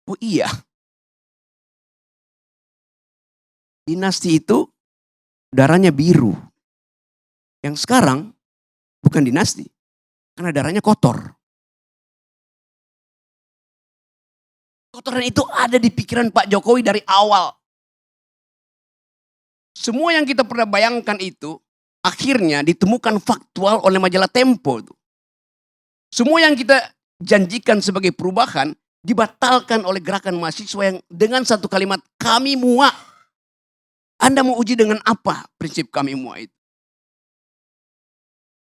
Speaker 11: Oh iya. Dinasti itu darahnya biru. Yang sekarang bukan dinasti. Karena darahnya kotor. Kotoran itu ada di pikiran Pak Jokowi dari awal. Semua yang kita pernah bayangkan itu akhirnya ditemukan faktual oleh majalah Tempo. Semua yang kita janjikan sebagai perubahan dibatalkan oleh gerakan mahasiswa yang dengan satu kalimat kami muak. Anda mau uji dengan apa prinsip kami muak itu?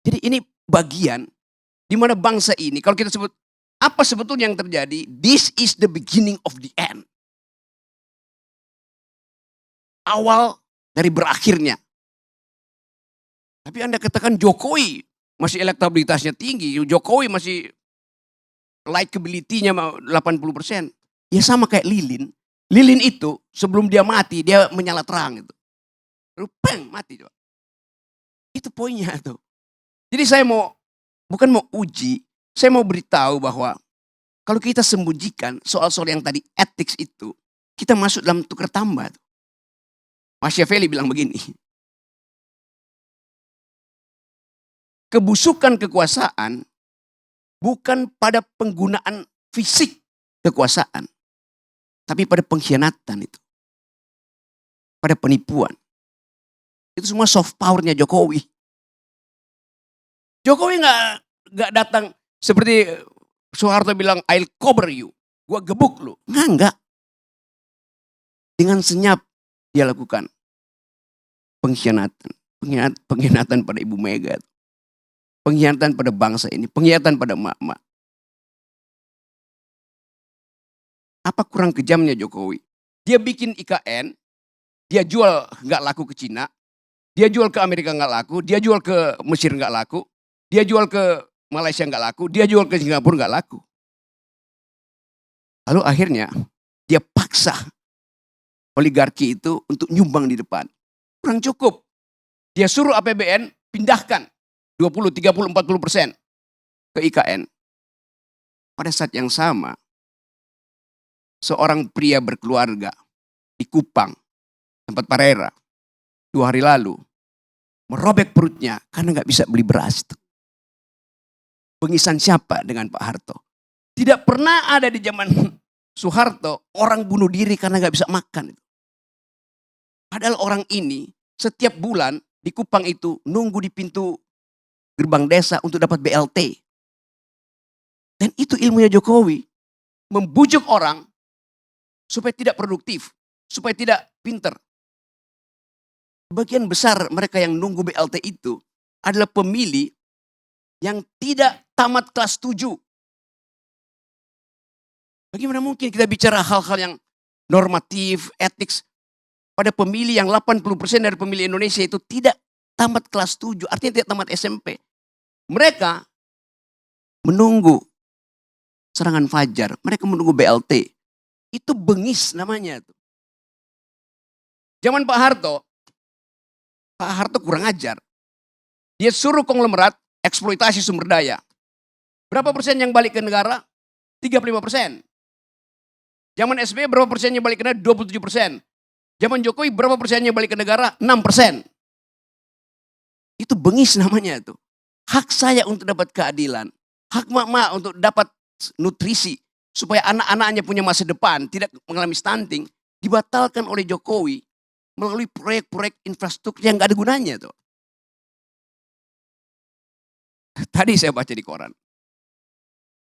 Speaker 11: Jadi ini bagian di mana bangsa ini kalau kita sebut apa sebetulnya yang terjadi? This is the beginning of the end. awal dari berakhirnya. Tapi Anda katakan Jokowi masih elektabilitasnya tinggi, Jokowi masih likability-nya 80%. Ya sama kayak Lilin. Lilin itu sebelum dia mati, dia menyala terang itu. Lalu peng, mati coba. Itu poinnya tuh. Jadi saya bukan mau uji, saya mau beritahu bahwa kalau kita sembunyikan soal-soal yang tadi etik itu, kita masuk dalam tukar tambah. Machiavelli bilang begini, kebusukan kekuasaan bukan pada penggunaan fisik kekuasaan, tapi pada pengkhianatan itu. Pada penipuan. Itu semua soft powernya Jokowi. Jokowi nggak datang seperti Soeharto bilang, I'll cover you. Gua gebuk lu. Enggak. Dengan senyap dia lakukan pengkhianatan. Pengkhianatan pada Ibu Mega. Pengkhianatan pada bangsa ini. Pengkhianatan pada emak-emak. Apa kurang kejamnya Jokowi? Dia bikin IKN, dia jual nggak laku ke Cina, dia jual ke Amerika nggak laku, dia jual ke Mesir nggak laku, dia jual ke Malaysia nggak laku, dia jual ke Singapura nggak laku. Lalu akhirnya dia paksa oligarki itu untuk nyumbang di depan. Kurang cukup. Dia suruh APBN pindahkan 20, 30, 40% ke IKN. Pada saat yang sama, seorang pria berkeluarga di Kupang, tempat Parera, 2 hari lalu, merobek perutnya karena nggak bisa beli beras. Pengisan siapa dengan Pak Harto? Tidak pernah ada di zaman Soeharto orang bunuh diri karena nggak bisa makan. Padahal orang ini setiap bulan di Kupang itu nunggu di pintu gerbang desa untuk dapat BLT. Dan itu ilmunya Jokowi. Membujuk orang supaya tidak produktif, supaya tidak pinter. Bagian besar mereka yang nunggu BLT itu adalah pemilih yang tidak tamat kelas 7. Bagaimana mungkin kita bicara hal-hal yang normatif, etik pada pemilih yang 80% dari pemilih Indonesia itu tidak tamat kelas 7, artinya tidak tamat SMP. Mereka menunggu serangan fajar, mereka menunggu BLT. Itu bengis namanya. Zaman Pak Harto kurang ajar. Dia suruh konglomerat eksploitasi sumber daya. Berapa persen yang balik ke negara? 35%. Zaman SBY berapa persennya balik ke negara? 27%. Zaman Jokowi berapa persennya balik ke negara? 6%. Itu bengis namanya itu. Hak saya untuk dapat keadilan. Hak mak-mak untuk dapat nutrisi. Supaya anak-anaknya punya masa depan, tidak mengalami stunting. Dibatalkan oleh Jokowi melalui proyek-proyek infrastruktur yang gak ada gunanya tuh. Tadi saya baca di koran.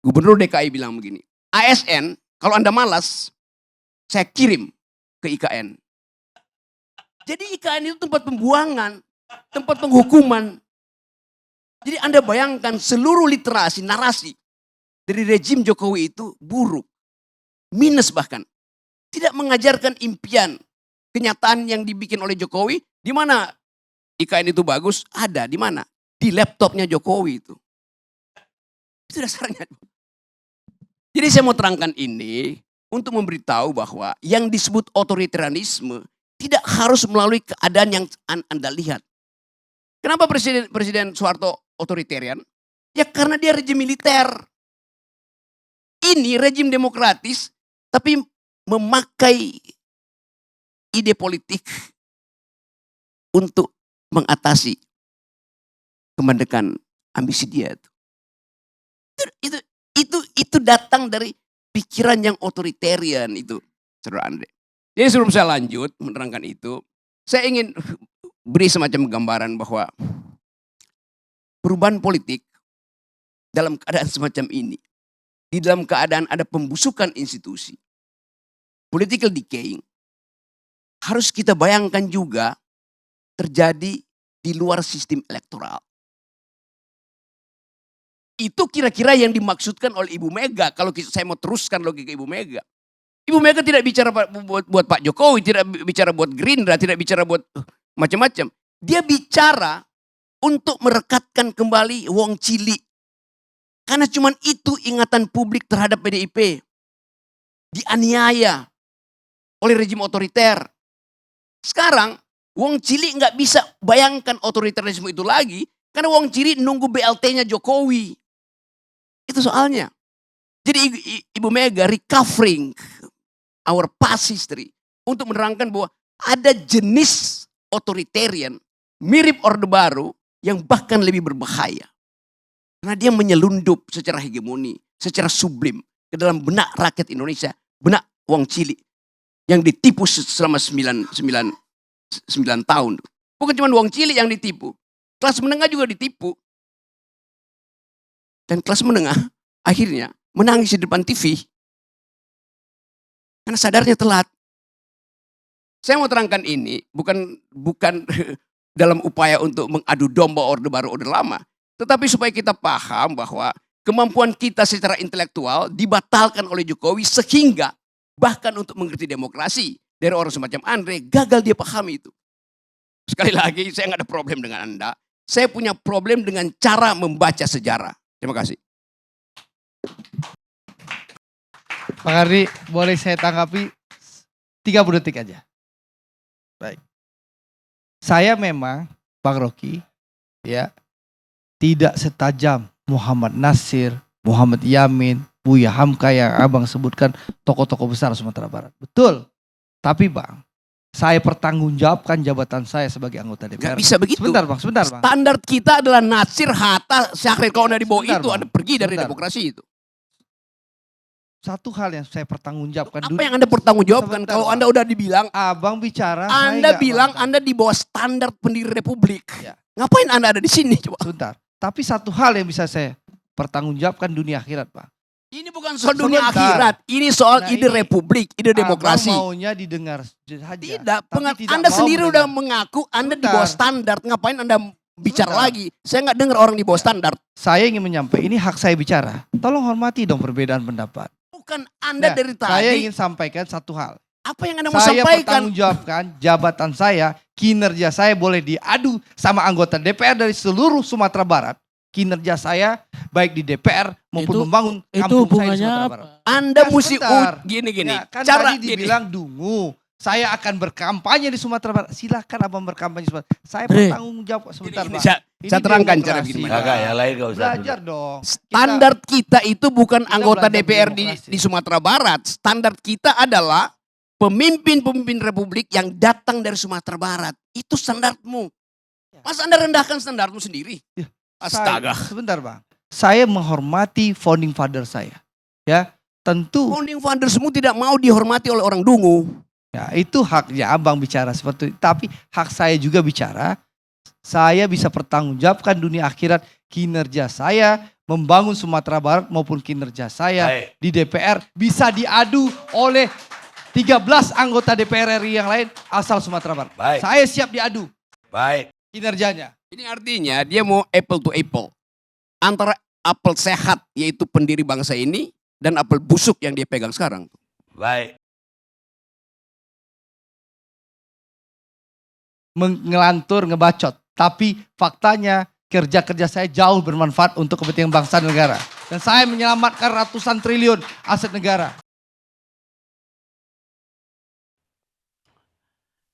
Speaker 11: Gubernur DKI bilang begini. ASN, kalau Anda malas, saya kirim ke IKN. Jadi IKN itu tempat pembuangan, tempat penghukuman. Jadi Anda bayangkan seluruh literasi, narasi dari rejim Jokowi itu buruk. Minus bahkan. Tidak mengajarkan impian, kenyataan yang dibikin oleh Jokowi. Di mana IKN itu bagus? Ada, di mana? Di laptopnya Jokowi itu. Itu dasarnya. Jadi saya mau terangkan ini untuk memberitahu bahwa yang disebut otoritarianisme tidak harus melalui keadaan yang Anda lihat. Kenapa Presiden Soeharto otoritarian? Ya karena dia rejim militer. Ini rejim demokratis tapi memakai ide politik untuk mengatasi kemerdekaan ambisi dia. Itu datang dari pikiran yang otoritarian itu, Saudara Andre. Jadi sebelum saya lanjut menerangkan itu, saya ingin beri semacam gambaran bahwa perubahan politik dalam keadaan semacam ini, di dalam keadaan ada pembusukan institusi, political decaying, harus kita bayangkan juga terjadi di luar sistem elektoral. Itu kira-kira yang dimaksudkan oleh Ibu Mega, kalau saya mau teruskan logika Ibu Mega. Ibu Mega tidak bicara buat Pak Jokowi, tidak bicara buat Gerindra, tidak bicara buat macam-macam. Dia bicara untuk merekatkan kembali Wong Cilik. Karena cuman itu ingatan publik terhadap PDIP. Dianiaya oleh rejim otoriter. Sekarang Wong Cilik nggak bisa bayangkan otoriterisme itu lagi karena Wong Cilik nunggu BLT-nya Jokowi. Itu soalnya. Jadi Ibu Mega recovering our past history untuk menerangkan bahwa ada jenis otoritarian mirip Orde Baru yang bahkan lebih berbahaya. Karena dia menyelundup secara hegemoni, secara sublim ke dalam benak rakyat Indonesia, benak Wong Cilik yang ditipu selama 9 tahun. Bukan cuma Wong Cilik yang ditipu, kelas menengah juga ditipu. Dan kelas menengah akhirnya menangis di depan TV. Karena sadarnya telat. Saya mau terangkan ini bukan dalam upaya untuk mengadu domba Orde Baru, Orde Lama. Tetapi supaya kita paham bahwa kemampuan kita secara intelektual dibatalkan oleh Jokowi sehingga bahkan untuk mengerti demokrasi dari orang semacam Andre gagal dia pahami itu. Sekali lagi saya nggak ada problem dengan Anda. Saya punya problem dengan cara membaca sejarah. Terima kasih.
Speaker 7: Pak Ardi, boleh saya tanggapi 30 detik aja. Baik. Saya memang, Bang Rocky, ya, tidak setajam Muhammad Nasir, Muhammad Yamin, Buya Hamka yang abang sebutkan tokoh-tokoh besar Sumatera Barat. Betul. Tapi Bang, saya pertanggungjawabkan jabatan saya sebagai anggota DPR.
Speaker 11: Gak bisa begitu.
Speaker 7: Sebentar Bang.
Speaker 11: Standar kita adalah Nasir, Hatta, Syahrir. Kalau anda di bawah
Speaker 7: Sebentar,
Speaker 11: itu,
Speaker 7: Bang.
Speaker 11: Anda pergi dari
Speaker 7: Sebentar.
Speaker 11: demokrasi itu.
Speaker 7: Satu hal yang saya pertanggungjawabkan.
Speaker 11: Apa yang Anda pertanggungjawabkan?
Speaker 7: Sebentar,
Speaker 11: Kalau
Speaker 7: Bang.
Speaker 11: Anda udah dibilang,
Speaker 7: Abang bicara,
Speaker 11: Anda
Speaker 7: saya
Speaker 11: bilang
Speaker 7: nggak
Speaker 11: Anda di bawah standar pendiri republik.
Speaker 7: Ya.
Speaker 11: Ngapain Anda ada di sini coba?
Speaker 7: Sebentar. Tapi satu hal yang bisa saya pertanggungjawabkan dunia akhirat, Pak.
Speaker 11: Ini bukan soal dunia
Speaker 7: Sebentar.
Speaker 11: akhirat, ini soal
Speaker 7: Nah,
Speaker 11: ide
Speaker 7: ini
Speaker 11: republik, ide demokrasi.
Speaker 7: Abang maunya didengar saja.
Speaker 11: Tidak,
Speaker 7: tapi tidak
Speaker 11: Anda
Speaker 7: mau
Speaker 11: sendiri udah
Speaker 7: mendengar.
Speaker 11: mengaku Anda di
Speaker 7: Sebentar.
Speaker 11: bawah standar. Ngapain Anda bicara
Speaker 7: Sebentar.
Speaker 11: lagi? Saya nggak dengar orang di bawah standar.
Speaker 7: Saya ingin menyampaikan, ini hak saya bicara. Tolong hormati dong perbedaan pendapat.
Speaker 11: Bukan Anda
Speaker 7: Nah,
Speaker 11: dari
Speaker 7: saya
Speaker 11: tadi.
Speaker 7: ingin sampaikan satu hal.
Speaker 11: Apa yang Anda mau
Speaker 7: Saya
Speaker 11: sampaikan?
Speaker 7: pertanggungjawabkan jabatan saya, kinerja saya boleh diadu sama anggota DPR dari seluruh Sumatera Barat. Kinerja saya baik di DPR maupun
Speaker 8: Itu-
Speaker 7: membangun
Speaker 8: Itu
Speaker 7: kampung saya di
Speaker 8: hubungannya
Speaker 7: Sumatera
Speaker 8: apa?
Speaker 7: Barat.
Speaker 11: Anda
Speaker 7: Ya,
Speaker 11: mesti
Speaker 7: sebentar.
Speaker 11: gini.
Speaker 7: Ya, kan
Speaker 11: Cara
Speaker 7: tadi dibilang dungu. Saya akan berkampanye di Sumatera Barat. Silahkan abang berkampanye di Sumatera. Saya
Speaker 8: Andre.
Speaker 7: bertanggung jawab sebentar,
Speaker 11: Gini,
Speaker 7: Pak.
Speaker 11: saya
Speaker 7: Ini
Speaker 11: terangkan cara
Speaker 7: demokrasi,
Speaker 11: begini.
Speaker 7: Pak.
Speaker 1: Kakak, yang lain gak usah.
Speaker 7: Belajar dong.
Speaker 11: Standar kita itu bukan
Speaker 7: kita
Speaker 11: anggota
Speaker 7: belajar
Speaker 11: DPR
Speaker 7: demokrasi.
Speaker 11: di Sumatera Barat. Standar kita adalah pemimpin-pemimpin republik yang datang dari Sumatera Barat. Itu standarmu. Masa Anda rendahkan standarmu sendiri?
Speaker 7: Ya,
Speaker 11: Astaga.
Speaker 7: Sebentar Bang. Saya menghormati founding father saya. Ya, tentu
Speaker 11: Founding fathersmu tidak mau dihormati oleh orang dungu.
Speaker 7: ya, itu haknya abang bicara seperti itu. Tapi hak saya juga bicara. Saya bisa pertanggungjawabkan dunia akhirat kinerja saya membangun Sumatera Barat maupun kinerja saya
Speaker 1: Baik.
Speaker 7: di DPR bisa diadu oleh 13 anggota DPR RI yang lain asal Sumatera Barat.
Speaker 1: Baik.
Speaker 7: Saya siap diadu
Speaker 1: Baik.
Speaker 7: kinerjanya.
Speaker 11: Ini artinya dia mau apple to apple. Antara apel sehat yaitu pendiri bangsa ini dan apel busuk yang dia pegang sekarang.
Speaker 1: Baik.
Speaker 7: Ngelantur, ngebacot. Tapi faktanya kerja-kerja saya jauh bermanfaat untuk kepentingan bangsa dan negara. Dan saya menyelamatkan ratusan triliun aset negara.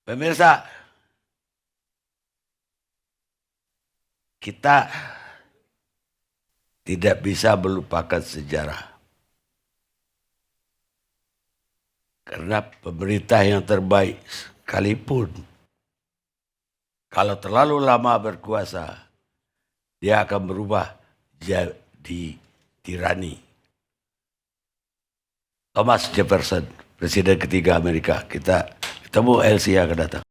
Speaker 1: Pemirsa, kita tidak bisa melupakan sejarah. Karena pemerintah yang terbaik sekalipun, kalau terlalu lama berkuasa, dia akan berubah jadi tirani. Thomas Jefferson, Presiden ketiga Amerika. Kita ketemu LC yang akan datang.